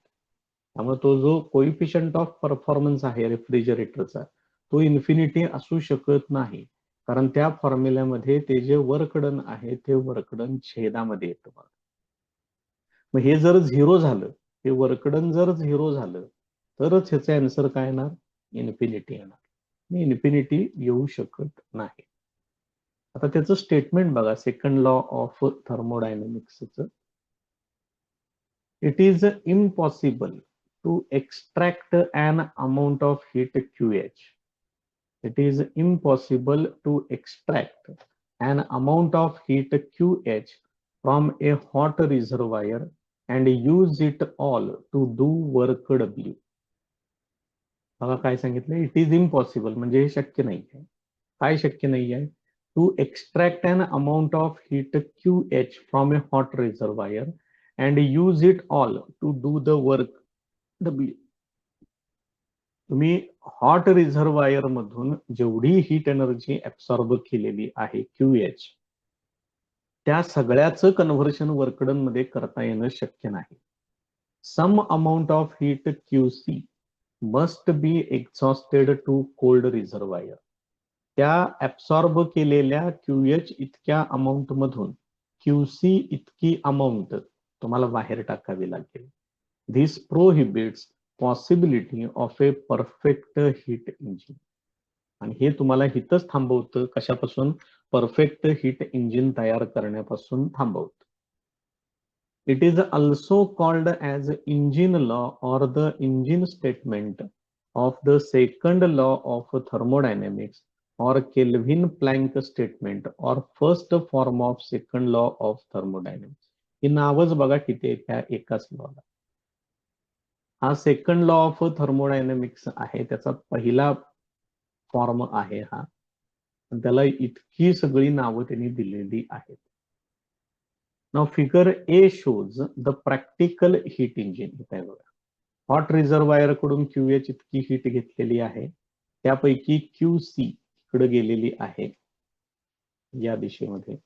त्यामुळे तो जो कोइफिशियंट ऑफ परफॉर्मन्स आहे रेफ्रिजरेटरचा तो इन्फिनिटी असू शकत नाही. कारण त्या फॉर्म्युल्यामध्ये ते जे वर्कडन आहे ते वर्कडन छेदामध्ये येतं. मग हे जर झिरो झालं, हे वर्कडन जर झिरो झालं तरच ह्याचा आन्सर काय येणार, इन्फिनिटी येणार. इन्फिनिटी येऊ शकत नाही. आता त्याचं स्टेटमेंट बघा, सेकंड लॉ ऑफ थर्मोडायनेमिक्सचं. It is impossible to extract an amount of heat QH. It is impossible to extract an amount of heat QH from a hot reservoir and use it all to do work W. बघा काय सांगितलं, it is impossible म्हणजे हे शक्य नाही आहे. काय शक्य नाही आहे, to extract an amount of heat QH from a hot reservoir and use it all to do the work W. तुम्ही हॉट रिझर्वायर मधून जेवढी हीट एनर्जी ऍब्सॉर्ब केलेली आहे QH, त्या सगळ्याचं कन्व्हर्शन वर्कडन मध्ये करता येणं शक्य नाही. Some amount of heat QC must be exhausted to cold reservoir. त्या ऍब्सॉर्ब केलेल्या QH इतक्या अमाऊंट मधून QC इतकी अमाऊंट तुम्हाला बाहेर टाकावी लागेल. This prohibits possibility of a perfect heat engine. आणि हे तुम्हाला हितच थांबवतं, कशापासून? परफेक्ट हीट इंजिन तयार करण्यापासून थांबवतं. It is also called as engine law or the engine statement of the second law of thermodynamics or Kelvin-Planck statement or first form of second law of thermodynamics. ही नावच बघा किती आहेत त्या एकाच लॉला. हा second law of thermodynamics आहे, त्याचा पहिला फॉर्म आहे हा. त्याला इतकी सगळी नावं त्यांनी दिलेली आहेत. Now figure A shows the practical heat engine. हे बघा, हॉट रिझर्वायर कडून QH इतकी हीट घेतलेली आहे, त्यापैकी QC इकडे गेलेली आहे या दिशेमध्ये,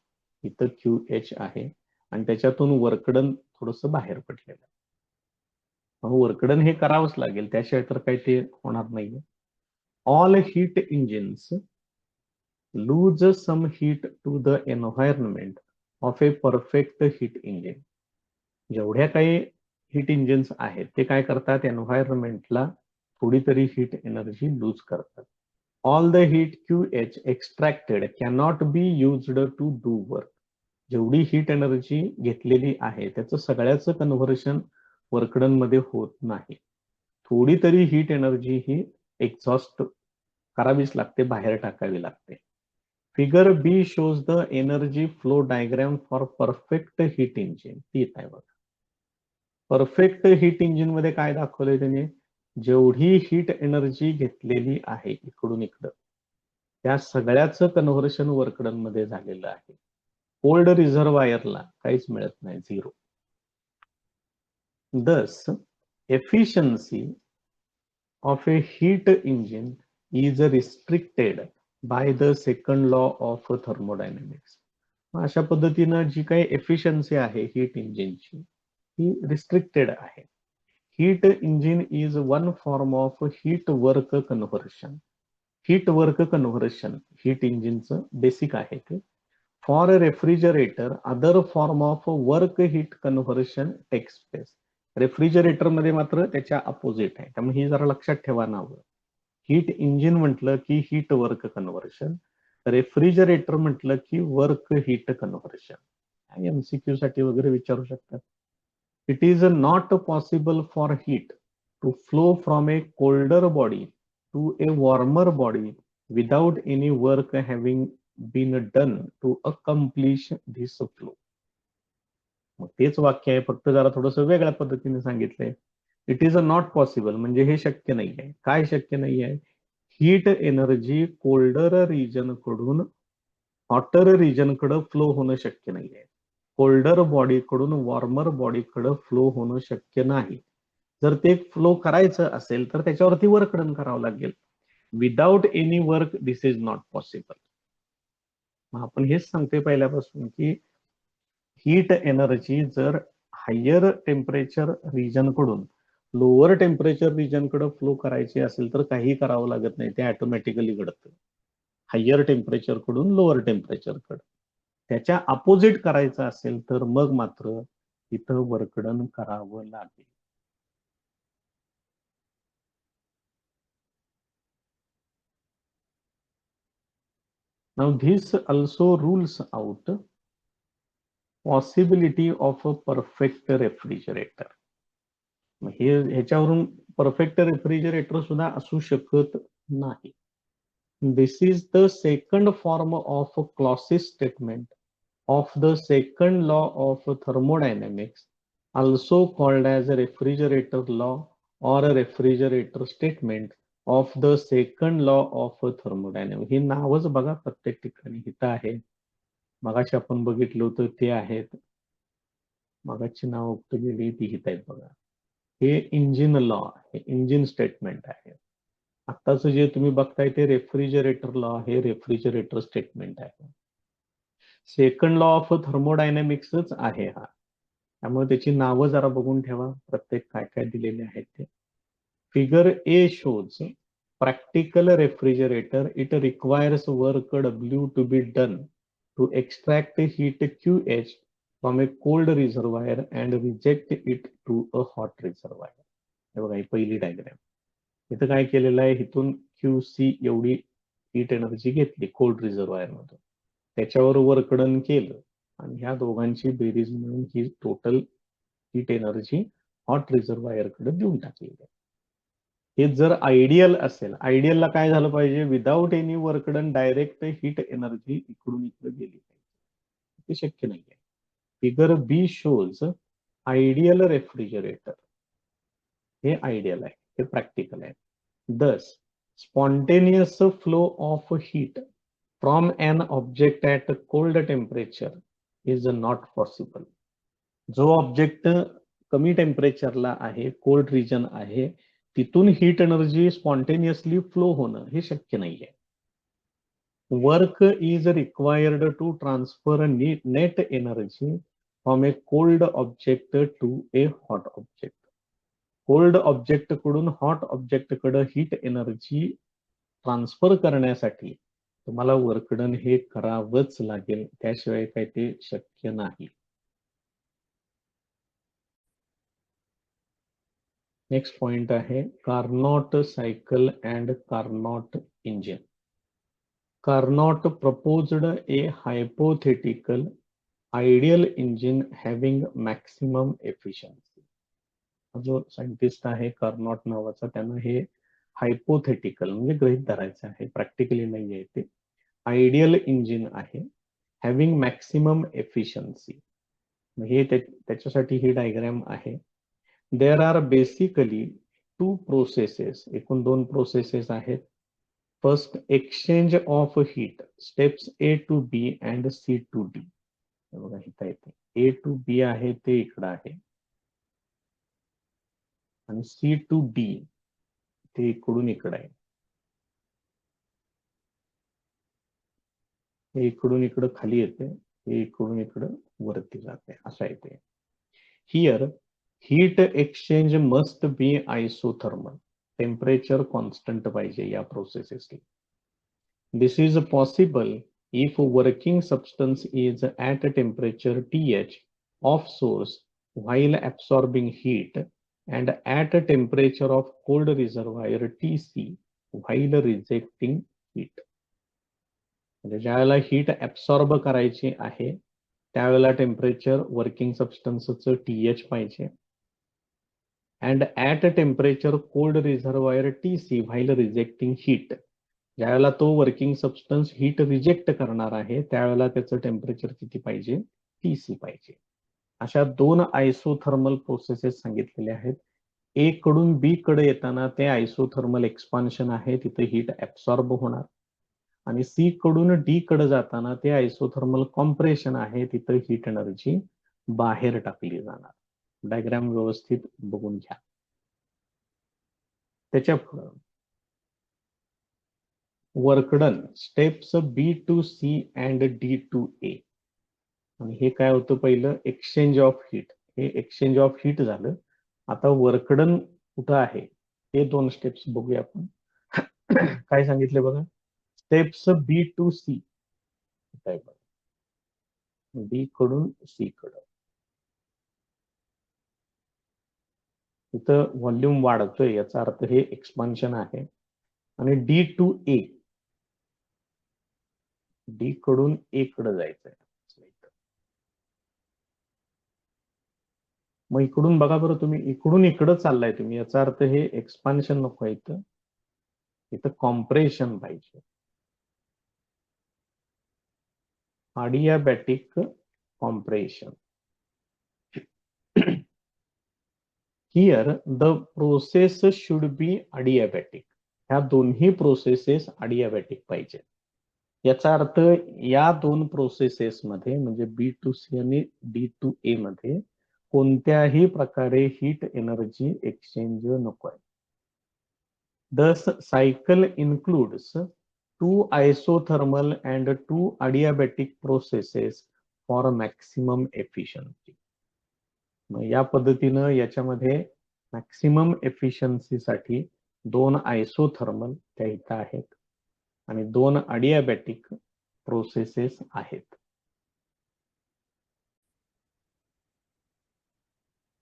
इथं QH आहे आणि त्याच्यातून वर्कडन थोडस बाहेर पडलेलं आहे. वर्कडन हे करावंच लागेल, त्याशिवाय तर काही ते होणार नाहीये. All heat engines lose some heat to the environment of a perfect heat engine. जेवढ्या काही हीट इंजिन्स आहेत ते काय करतात? एन्व्हायरमेंटला थोडी तरी हीट एनर्जी लूज करतात. All the heat QH extracted cannot be used to do work. जेवढी हीट एनर्जी घेतलेली आहे त्याचं सगळ्याचं कन्व्हर्शन वर्कडन मध्ये होत नाही. थोडी तरी हीट एनर्जी ही एक्झॉस्ट करावीच लागते, बाहेर टाकावी लागते. Figure B shows the energy flow diagram for perfect heat engine. ती आहे बघा. परफेक्ट हीट इंजिन मध्ये काय दाखवलंय त्याने? जेवढी हीट एनर्जी घेतलेली आहे इकडून इकडं, त्या सगळ्याचं कन्व्हर्शन वर्कडन मध्ये झालेलं आहे. कोल्ड रिझर्वायरला काहीच मिळत नाही, zero. Thus, efficiency of a heat engine is restricted by the second law of thermodynamics. अशा पद्धतीनं जी काही एफिशियन्सी आहे हीट इंजिनची ही रिस्ट्रिक्टेड आहे. Heat engine is one form of heat work conversion. Heat work conversion heat इंजिनचं basic आहे ते. For a refrigerator other form of work heat conversion takes place. Refrigerator मध्ये मात्र त्याच्या अपोजिट आहे, त्यामुळे ही जरा लक्षात ठेवा नावं. हीट इंजिन म्हटलं की हीट वर्क कन्व्हर्शन, रेफ्रिजरेटर म्हटलं की वर्क हीट कन्व्हर्शन. MCQ साठी वगैरे विचारू शकतात. It is not possible for heat to flow from a colder body to a warmer body without any work having been done to accomplish this flow. मग तेच वाक्य आहे, फक्त जरा थोडस वेगळ्या पद्धतीने सांगितलंय. It is a not possible म्हणजे हे शक्य नाही आहे. काय शक्य नाही आहे? हीट एनर्जी कोल्डर रिजन कडून हॉटर रिजन कडे फ्लो होणं शक्य नाही आहे. कोल्डर बॉडी कडून वॉर्मर बॉडी कडे फ्लो होणं शक्य नाही. जर ते फ्लो करायचं असेल तर त्याच्यावरती वर्क डन करावं लागेल. Without any work this is not possible. आपण हेच सांगतोय पहिल्यापासून की हीट एनर्जी जर हायर टेम्परेचर रिजन कडून लोअर टेम्परेचर रिजन कडे फ्लो करायची असेल तर काही करावं लागत नाही, ते ऑटोमॅटिकली घडतं. हायर टेम्परेचर कडून लोअर टेम्परेचर कडे त्याच्या अपोजिट करायचं असेल तर मग मात्र इथं वर्कडन करावं लागेल. Now this also rules out possibility of a perfect refrigerator. हे ह्याच्यावरून परफेक्ट रेफ्रिजरेटर सुद्धा असू शकत नाही. This is the second form of Clausius statement of the second law of thermodynamics, also called as a refrigerator law or a refrigerator statement of the second law of thermodynamics. ही नावच बघा प्रत्येक ठिकाणी हित आहे. मगाशी आपण बघितलं होतं ते आहेत. मगाची नाव कुठे गेली ती हित आहेत बघा. हे इंजिन लॉ, हे इंजिन स्टेटमेंट आहे. आत्ताच जे तुम्ही बघताय ते रेफ्रिजरेटर लॉ आहे, रेफ्रिजरेटर स्टेटमेंट आहे. सेकंड लॉ ऑफ थर्मोडायनेमिक्सच आहे हा. त्यामुळे त्याची नावं जरा बघून ठेवा, प्रत्येक काय काय दिलेले आहेत ते. Figure A shows practical refrigerator. It requires work W to be done to extract heat QH from a cold reservoir and reject it to a hot reservoir. हे बघा, ही पहिली डायग्राम. इथं काय केलेलं आहे, इथून QC एवढी हीट एनर्जी घेतली कोल्ड रिझर्वायर मधून, त्याच्यावर वर्कडन केलं आणि ह्या दोघांची बेरीज म्हणून ही total heat energy hot reservoir कडे देऊन टाकलेली आहे. हे जर आयडियल असेल, आयडियलला काय झालं पाहिजे, without any work done direct heat energy इकडून इकडे गेली पाहिजे. ते शक्य नाहीये. Figure B shows ideal refrigerator. हे आयडियल आहे, हे प्रॅक्टिकल आहे. Thus, spontaneous flow of heat from an object at cold temperature is not possible. जो ऑब्जेक्ट कमी टेम्परेचरला आहे, कोल्ड रिजन आहे, तिथून हीट एनर्जी स्पॉन्टेनियसली फ्लो होणं हे शक्य नाहीये. Work is required to transfer net energy from a cold object to a hot object. Cold object कडून हॉट ऑब्जेक्ट कडे हीट एनर्जी ट्रान्सफर करण्यासाठी तुम्हाला वर्कडन हे करावंच लागेल, त्याशिवाय काही ते शक्य नाही. नेक्स्ट पॉइंट आहे Carnot cycle and Carnot engine. Carnot proposed a hypothetical ideal engine having maximum efficiency. जो सायंटिस्ट आहे कार्नॉट नावाचा, त्यानं हे हायपोथेटिकल म्हणजे गृहीत धरायचं आहे, प्रॅक्टिकली नाही आहे ते, आयडियल इंजिन आहे हॅव्हिंग मॅक्सिमम एफिशियन्सी. हे त्याच्यासाठी ही डायग्राम आहे. There are basically two processes, एकूण दोन प्रोसेसेस आहेत. First, exchange of heat, steps A to B and C to D. बघा इथं येते A to B आहे ते इकडं आहे आणि C to D ते इकडून इकडं आहे. हे इकडून इकडं खाली येते, हे इकडून इकडं वरती जाते, असं येते. Here heat exchange must be isothermal. Temperature constant पाहिजे या प्रोसेसेसला. This is possible if working substance is at a temperature TH of source while absorbing heat and at a temperature of cold reservoir TC while rejecting heat. म्हणजे ज्यावेळेला heat absorb करायची आहे त्यावेळेला temperature working सबस्टन्सचं TH पाहिजे and at a temperature cold reservoir TC while rejecting heat. ज्यावेळेला तो working substance heat reject करणार आहे त्यावेळेला त्याचं टेम्परेचर किती पाहिजे, TC पाहिजे. अशा दोन आयसोथर्मल प्रोसेसेस सांगितलेले आहेत. ए कडून बी कडे येताना ते आयसोथर्मल एक्सपान्शन आहे, तिथे हीट ऍब्सॉर्ब होणार. आणि सी कडून डी कडे जाताना ते आयसोथर्मल कॉम्प्रेशन आहे, तिथे हीट एनर्जी बाहेर टाकली जाणार. डायग्राम व्यवस्थित बघून घ्या. त्याच्या पुढे work done, steps B to C and D to A. आणि हे काय होतं, पहिलं एक्सचेंज ऑफ हीट, हे एक्सचेंज ऑफ हीट झालं. आता वर्कडन कुठं आहे हे दोन स्टेप्स बघूया आपण. काय सांगितले बघा, स्टेप्स B to C. काय बघा, B कडून C कडं. इथं व्हॉल्यूम वाढतोय याचा अर्थ हे एक्सपान्शन आहे. आणि D to A, डी कडून ए कडे जायचंय. मग इकडून बघा बरं, तुम्ही इकडून इकडं चाललाय तुम्ही, याचा अर्थ हे एक्सपान्शन नको, इथं इथं कॉम्प्रेशन पाहिजे, adiabatic compression. Here the process should be adiabatic. ह्या दोन्ही प्रोसेसेस adiabatic पाहिजे. याचा अर्थ या दोन प्रोसेसेस मध्ये म्हणजे B to C आणि D to A मध्ये कोणत्याही प्रकारे हीट एनर्जी एक्सचेंज नको आहे. Thus cycle includes two isothermal and two adiabatic processes for maximum efficiency. या पद्धतीनं याच्यामध्ये मॅक्सिमम एफिशियन्सी साठी दोन आयसोथर्मल त्या इथं आहेत आणि दोन अडियाबॅटिक प्रोसेसेस आहेत.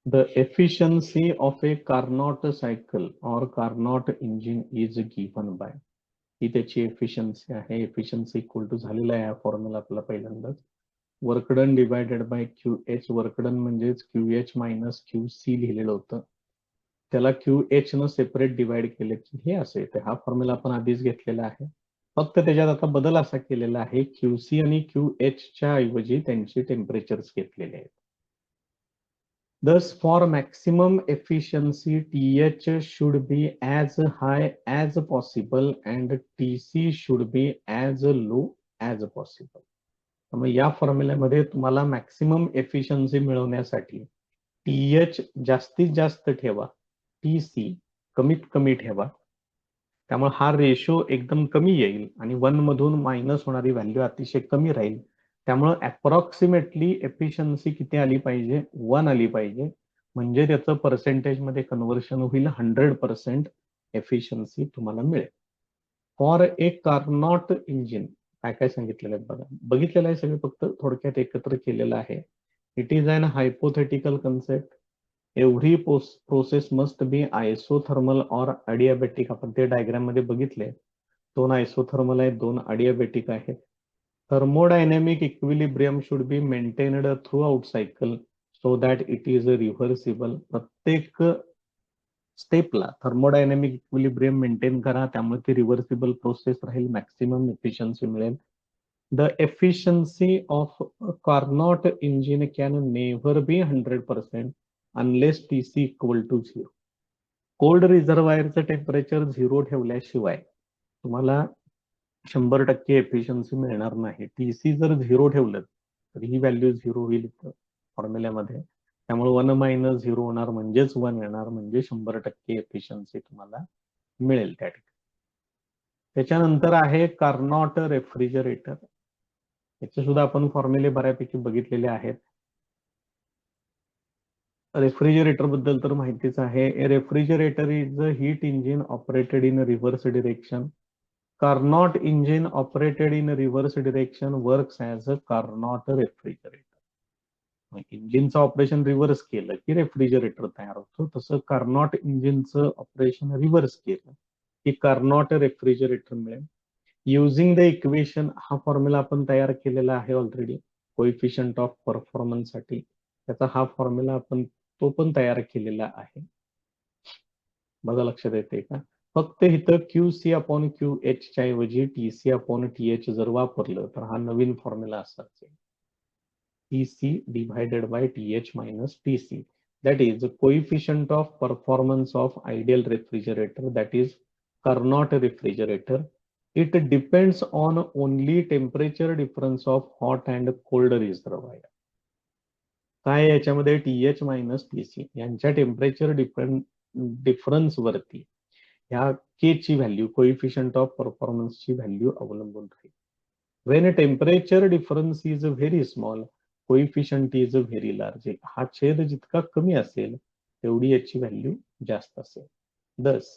The efficiency of a Carnot cycle or Carnot engine is given by, ही त्याची एफिशियन्सी आहे. एफिशियन्सी इक्वल टू झालेला आहे फॉर्म्युला आपला पहिल्यांदाच, work done divided by Q H. Work done म्हणजेच Q H minus Q C लिहिलेलं होतं, त्याला क्यू एच न सेपरेट डिवाइड केलं की हे असं येते. हा फॉर्म्युला आपण आधीच घेतलेला आहे, फक्त त्याच्यात आता बदल असा केलेला आहे, क्यू सी आणि क्यू एच च्या ऐवजी त्यांचे टेम्परेचर्स घेतलेले आहेत. Thus, for maximum efficiency, TH should be as high as possible and TC should be as low as possible. त्यामुळे या फॉर्म्युल्यामध्ये तुम्हाला मॅक्सिमम एफिशियन्सी मिळवण्यासाठी TH जास्तीत जास्त ठेवा, TC कमीत कमी ठेवा. त्यामुळे हा रेशो एकदम कमी येईल आणि 1 मधून मायनस होणारी व्हॅल्यू अतिशय कमी राहील. त्यामुळे अप्रॉक्सिमेटली एफिशियन्सी किती आली पाहिजे, 1 आली पाहिजे, म्हणजे त्याचं पर्सेंटेज मध्ये कन्व्हर्शन होईल, 100% एफिशियन्सी तुम्हाला मिळेल. फॉर ए कार्नॉट इंजिन काय काय सांगितलेलं आहे बघा, बघितलेलं आहे सगळं, फक्त थोडक्यात एकत्र केलेलं आहे. It is an hypothetical concept. Every process must be isothermal or adiabatic. आपण ते डायग्राम मध्ये बघितले, 2 आयसोथर्मल आहेत, 2 अडियाबॅटिक आहेत. Thermodynamic equilibrium should be maintained throughout cycle so that it is reversible. प्रत्येक स्टेपला थर्मोडायनेमिक इक्विलिब्रियम मेंटेन करा, त्यामुळे ती रिव्हर्सिबल प्रोसेस राहील, मॅक्सिमम एफिशियन्सी मिळेल. The efficiency of Carnot engine can never be 100% unless TC equal to 0. Cold रिझर्वायरचं temperature 0 ठेवल्याशिवाय तुम्हाला 100% एफिशियन्सी मिळणार नाही. TC जर 0 ठेवलं तर ही व्हॅल्यू 0 होईल फॉर्म्युल्यामध्ये, त्यामुळे 1 मायनस 0 होणार म्हणजेच 1 येणार, म्हणजे 100% एफिशियन्सी तुम्हाला मिळेल त्या ठिकाणी. त्याच्यानंतर आहे कार्नॉट रेफ्रिजरेटर. याचे सुद्धा आपण फॉर्म्युले बऱ्यापैकी बघितलेले आहेत. रेफ्रिजरेटर बद्दल तर माहितीच आहे. A refrigerator is a heat engine operated in reverse direction. Carnot engine operated in reverse direction works as a Carnot refrigerator. इंजिनचं ऑपरेशन रिव्हर्स केलं की रेफ्रिजरेटर तयार होतो, तसं कार्नॉट इंजिनचं ऑपरेशन रिव्हर्स केलं की कार्नॉट रेफ्रिजरेटर मिळेल. युझिंग द इक्वेशन, हा फॉर्म्युला आपण तयार केलेला आहे ऑलरेडी कोइफिशियंट ऑफ परफॉर्मन्स साठी, त्याचा हा फॉर्म्युला आपण तो पण तयार केलेला आहे. बघा लक्षात येते का, फक्त इथं QC अपॉन QH च्या ऐवजी TC अपॉन TH जर वापरलं तर हा नवीन फॉर्म्युला असा असेल, TC divided by TH minus TC. That is the coefficient of performance of ideal refrigerator, that is Carnot refrigerator. It depends on only temperature difference of hot and cold reservoir. काय याच्यामध्ये TH minus TC यांच्या temperature difference वरती ह्या K ची value, coefficient of performance ची value अवलंबून राहील. When temperature difference is very small, coefficient is very large. हा छेद जितका कमी असेल तेवढी याची व्हॅल्यू जास्त असेल. Thus,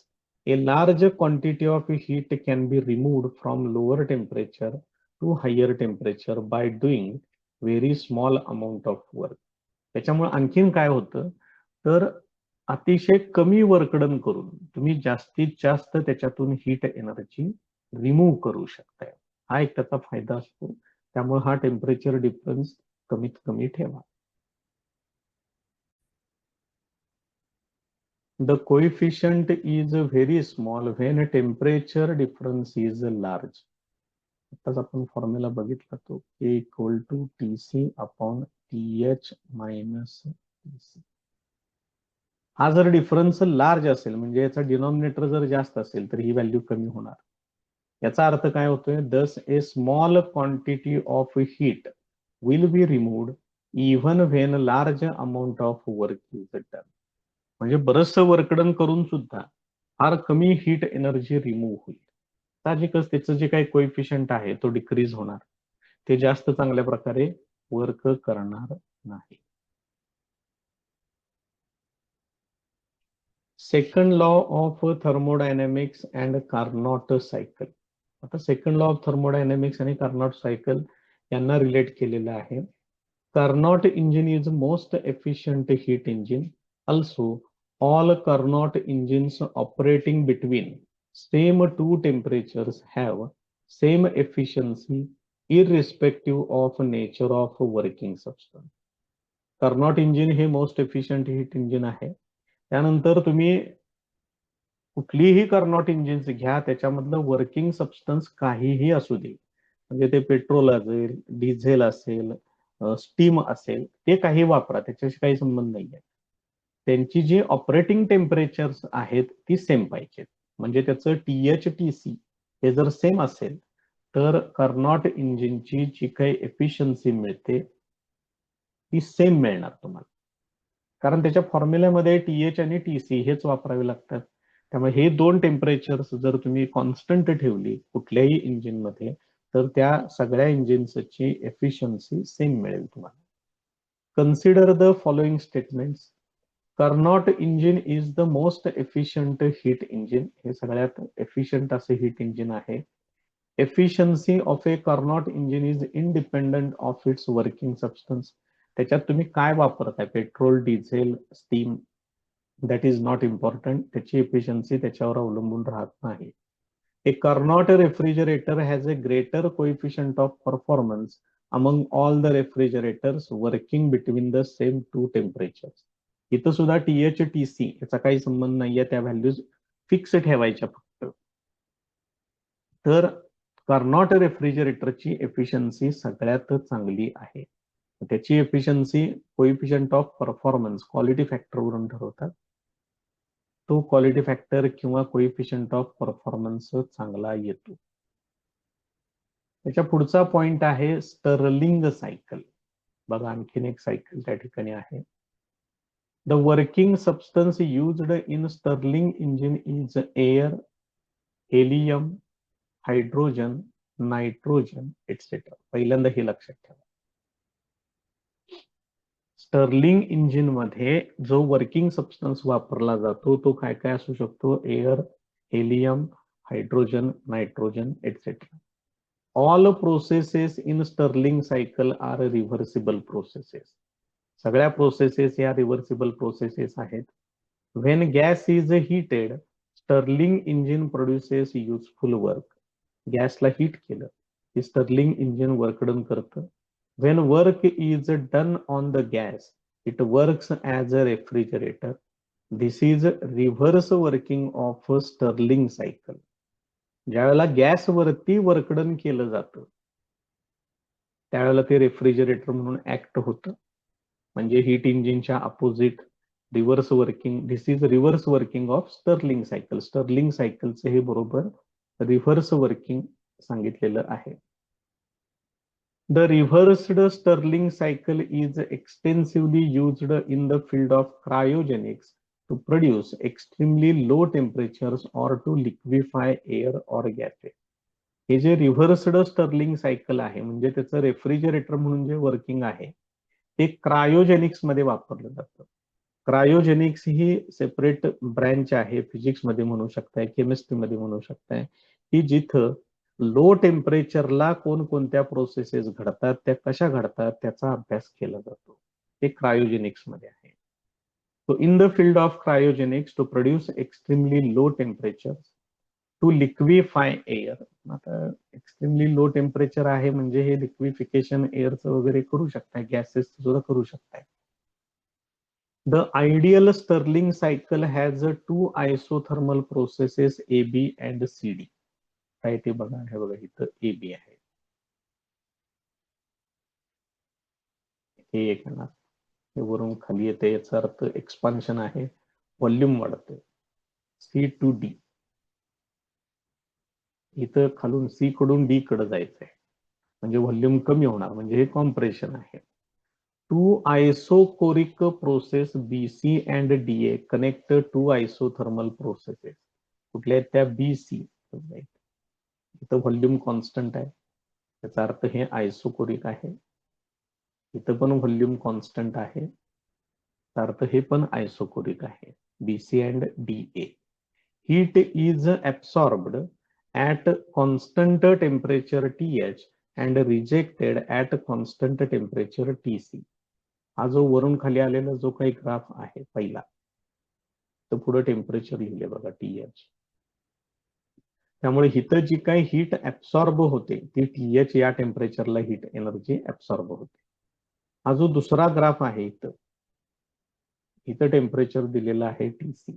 a large quantity of heat can be removed from lower temperature to higher temperature by doing very small amount of work. त्याच्यामुळे आणखीन काय होतं, तर अतिशय कमी वर्कडन करून तुम्ही जास्तीत जास्त त्याच्यातून हीट एनर्जी रिमूव्ह करू शकताय. हा एक त्याचा फायदा असतो. त्यामुळे हा टेम्परेचर डिफरन्स कमीत कमी ठेवा. The coefficient is very small when temperature difference is large. आताच आपण फॉर्म्युला बघितला तो K equal to TC upon TH minus TC. हा जर डिफरन्स लार्ज असेल म्हणजे याचा डिनॉमिनेटर जर जास्त असेल तर ही व्हॅल्यू कमी होणार. याचा अर्थ काय होतोय, thus a small quantity of heat will be removed even when large amount of work is done. म्हणजे बरचसं वर्कडन करून सुद्धा फार कमी हीट एनर्जी रिमूव्ह होईल. साहजिकच त्याचं जे काही कोइफिशियंट आहे तो डिक्रीज होणार, ते जास्त चांगल्या प्रकारे वर्क करणार नाही. Second law of thermodynamics and Carnot cycle. आता सेकंड लॉ ऑफ थर्मोडायनेमिक्स आणि कार्नॉट सायकल यांना रिलेट केलेलं आहे. Carnot engine is most efficient heat engine. Also, all Carnot engines operating between same two temperatures have same efficiency irrespective of nature of working substance. Carnot engine हे most efficient heat engine आहे. त्यानंतर तुम्ही कुठलीही कार्नॉट engines घ्या, त्याच्यामधलं working substance काहीही असू दे, म्हणजे ते पेट्रोल असेल, डिझेल असेल, स्टीम असेल, ते काही वापरा, त्याच्याशी काही संबंध नाहीये. त्यांची जी ऑपरेटिंग टेम्परेचर्स आहेत ती सेम पाहिजेत. म्हणजे त्याचं TH TC हे जर सेम असेल तर कार्नॉट इंजिनची जी काही एफिशियन्सी मिळते ती सेम मिळणार तुम्हाला. कारण त्याच्या फॉर्म्युल्यामध्ये TH आणि TC हेच वापरावे लागतात. त्यामुळे हे दोन टेम्परेचर्स जर तुम्ही कॉन्स्टंट ठेवली कुठल्याही इंजिन मध्ये तर त्या सगळ्या इंजिन्सची एफिशियन्सी सेम मिळेल तुम्हाला. Consider the following statements. Carnot engine is the most efficient heat engine. हे सगळ्यात एफिशियंट असे हीट इंजिन आहे. Efficiency of a Carnot engine is independent of its working substance. त्याच्यात तुम्ही काय वापरताय, petrol, diesel, steam, that is not important. त्याची efficiency त्याच्यावर अवलंबून राहत नाही. A Carnot refrigerator has a greater coefficient of performance among all the refrigerators working between the same two temperatures. इथं सुद्धा TH TC याचा काही संबंध नाहीये, त्या व्हॅल्यूज फिक्स ठेवायच्या फक्त. तर कार्नॉट रेफ्रिजरेटरची एफिशियन्सी सगळ्यात चांगली आहे. त्याची efficiency coefficient of performance quality factor वरून ठरवतात. तो क्वालिटी फॅक्टर किंवा कोएफिशियंट ऑफ परफॉर्मन्स चांगला येतो. त्याच्या पुढचा पॉइंट आहे स्टर्लिंग सायकल. बघा आणखीन एक सायकल त्या ठिकाणी आहे. The working substance used in Stirling engine is air, helium, hydrogen, nitrogen etcetera. पहिल्यांदा हे लक्षात ठेवा. स्टर्लिंग इंजिन मध्ये जो वर्किंग सबस्टन्स वापरला जातो तो काय काय असू शकतो, air, helium, hydrogen, nitrogen etcetera. All processes in Stirling cycle are reversible processes. सगळ्या प्रोसेसेस या रिव्हर्सिबल प्रोसेसेस आहेत. When gas is heated Stirling engine produces useful work. गॅसला हीट केलं की स्टर्लिंग इंजिन वर्क डन करतं. When work is done on the gas, it works as a refrigerator. This is reverse working of Stirling cycle. ज्यावेळेला gas वरती work done केलं जातं त्यावेळेला ते रेफ्रिजरेटर म्हणून ऍक्ट होतं. म्हणजे हीट इंजिनच्या opposite reverse working. This is reverse working of Stirling cycle. Stirling सायकलचं हे बरोबर रिव्हर्स वर्किंग सांगितलेलं आहे. The reversed Stirling cycle is extensively used in the field of cryogenics to produce extremely low temperatures or to liquefy air or gases. हे जे रिव्हर्स्ड Sterling cycle आहे म्हणजे त्याचं रेफ्रिजरेटर म्हणून जे वर्किंग आहे ते क्रायोजेनिक्स मध्ये वापरलं जातं. क्रायोजेनिक्स ही सेपरेट ब्रँच आहे, फिजिक्स मध्ये म्हणू शकताय, केमिस्ट्री मध्ये म्हणू शकताय, की जिथं लो टेम्परेचरला कोणकोणत्या प्रोसेसेस घडतात, त्या कशा घडतात त्याचा अभ्यास केला जातो. ते क्रायोजेनिक्स मध्ये आहे. So in the field of cryogenics to produce extremely low temperature to liquefy air. आता एक्स्ट्रीमली लो टेम्परेचर आहे म्हणजे हे लिक्विफिकेशन एअरचं वगैरे करू शकताय, गॅसेस सुद्धा करू शकताय. The ideal Stirling cycle has 2 isothermal processes AB and CD. काय ते बघा, हे बघा इथं AB आहे, हे एक येणार, हे वरून खाली येते, याचा अर्थ एक्सपान्शन आहे, व्हॉल्यूम वाढते. C to D. इथं खालून C कडून D कडे जायचंय म्हणजे व्हॉल्यूम कमी होणार, म्हणजे हे कॉम्प्रेशन आहे. 2 isochoric process BC and DA connect 2 isothermal processes. कुठल्या आहेत त्या, BC. इथं व्हॉल्यूम कॉन्स्टंट आहे, त्याचा अर्थ हे आयसोकोरिक आहे. इथं पण व्हॉल्यूम कॉन्स्टंट आहे, त्याचा अर्थ हे पण आयसोकोरिक आहे. BC and DA. Heat is absorbed at constant temperature TH and rejected at constant temperature TC. हा जो वरून खाली आलेला जो काही ग्राफ आहे पहिला, तर पुढे टेम्परेचर लिहिले बघा TH. त्यामुळे इथं जी काही हीट ऍब्सॉर्ब होते ती TH या टेम्परेचरला हीट एनर्जी ऍब्सॉर्ब होते. हा जो दुसरा ग्राफ आहे इथं टेम्परेचर दिलेलं आहे TC.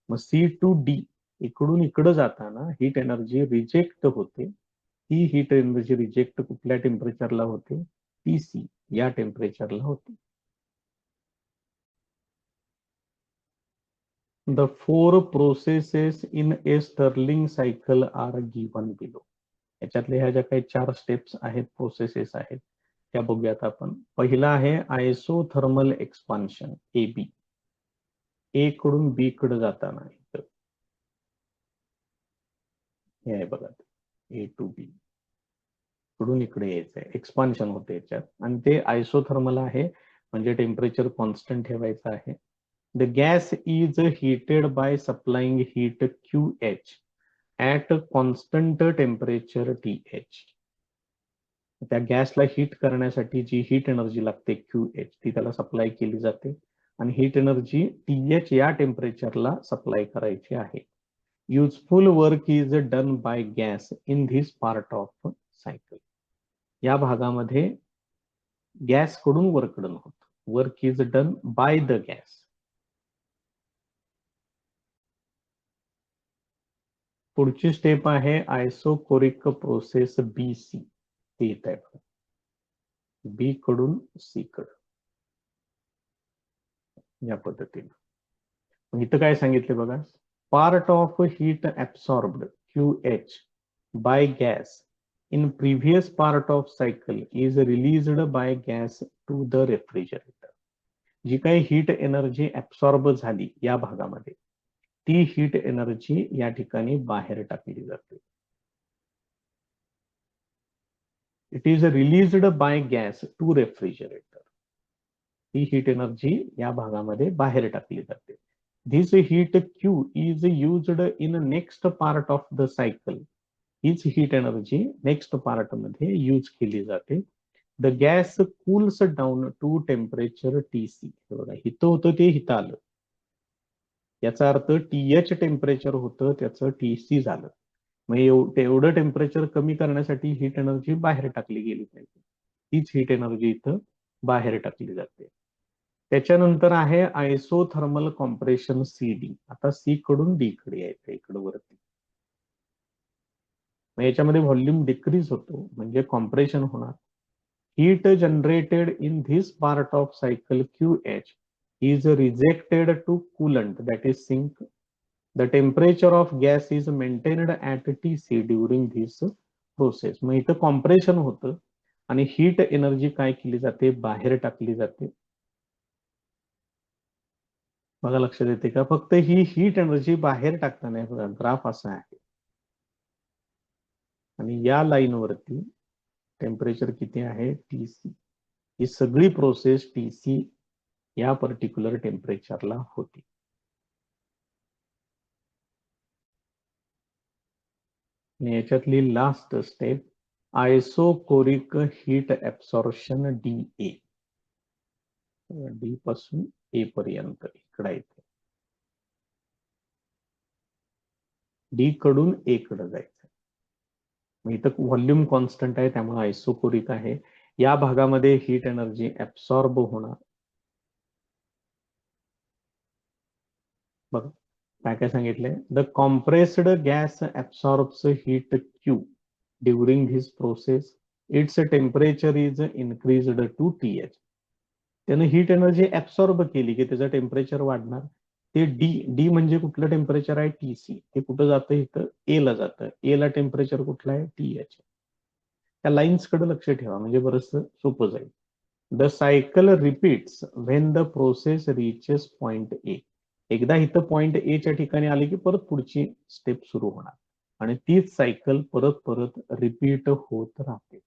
मग C to D इकडून इकडं जाताना हीट एनर्जी रिजेक्ट होते. ती हीट एनर्जी रिजेक्ट कुठल्या टेम्परेचरला होते? TC या टेम्परेचरला होते. The 4 processes in a Stirling cycle are given below. याच्यातल्या ह्या ज्या काही 4 स्टेप्स आहेत, प्रोसेसेस आहेत, त्या बघूयात आपण. पहिला आहे आयसोथर्मल एक्सपान्शन AB. A कडून B कडे जाताना हे आहे बघा, A to B कडून इकडे यायचं आहे, एक्सपान्शन होते याच्यात, आणि ते आयसोथर्मल आहे म्हणजे टेम्परेचर कॉन्स्टंट ठेवायचं आहे. The gas is heated by supplying heat QH at constant temperature TH. त्या गॅसला हीट करण्यासाठी जी हीट एनर्जी लागते QH ती त्याला सप्लाय केली जाते, आणि हीट एनर्जी TH या टेम्परेचरला सप्लाय करायची आहे. Useful work is done bye gas in this part of cycle. या भागामध्ये गॅस कडून वर्क डन होत. Work is done by the gas. पुढची स्टेप आहे आयसोकोरिक प्रोसेस BC. ते येत आहे B कडून C कडे या पद्धतीने. इथं काय सांगितले बघा, part of heat absorbed QH by gas in previous part of cycle is released by gas to the refrigerator. जी काही हीट एनर्जी ऍब्सॉर्ब झाली या भागामध्ये ती हीट एनर्जी या ठिकाणी बाहेर टाकली जाते. It is released by gas to refrigerator. ही हीट एनर्जी या भागामध्ये बाहेर टाकली जाते. This heat Q is used in next part of the cycle. हीच हीट एनर्जी नेक्स्ट पार्ट मध्ये यूज केली जाते. The gas cools down to temperature TC. बघा, इथं होतं ते इथं आलं, याचा अर्थ TH टेम्परेचर होतं त्याचं TC झालं. मग एवढं टेम्परेचर कमी करण्यासाठी हीट एनर्जी बाहेर टाकली गेली पाहिजे. तीच हीट एनर्जी इथं बाहेर टाकली जाते. त्याच्यानंतर आहे आयसोथर्मल कॉम्प्रेशन CD. आता C कडून D कडे यायचं इकडं वरती. मग याच्यामध्ये व्हॉल्यूम डिक्रीज होतो म्हणजे कॉम्प्रेशन होणार. Heat generated in this part of cycle QH is rejected to coolant, that is sink. The temperature of gas is maintained at TC during this process. मग इथं कॉम्प्रेशन होतं आणि हीट एनर्जी काय केली जाते? बाहेर टाकली जाते. बघा, लक्षात येते का? फक्त ही हीट एनर्जी बाहेर टाकताना बघा ग्राफ असा आहे, आणि या लाईन वरती टेम्परेचर किती आहे? TC. ही सगळी प्रोसेस TC या पर्टिक्युलर टेम्परेचरला होती. याच्यातली last step isochoric heat absorption DA. D पासून A पर्यंत इकडे येते. D कडून A कडे जायचं. मग इथं व्हॉल्यूम कॉन्स्टंट आहे त्यामुळे आयसोकोरिक आहे. या भागामध्ये हीट एनर्जी ऍब्सॉर्ब होणार. बघा काय काय सांगितलंय. The compressed gas absorbs heat Q during this process. Its temperature is increased to TH. त्याने हीट एनर्जी ऍब्सॉर्ब केली की त्याचं टेम्परेचर वाढणार. ते D म्हणजे कुठलं टेम्परेचर आहे? TC. ते कुठं जातं? इथं A ला जातं. A ला टेम्परेचर कुठलं आहे? TH. त्या लाईन्स कडे लक्ष ठेवा म्हणजे बरंच सोपं जाईल. The cycle repeats when the process reaches point A. एकदा इथं पॉइंट A च्या ठिकाणी आले की परत पुढची स्टेप सुरू होणार आणि तीच सायकल परत परत रिपीट होत राहते.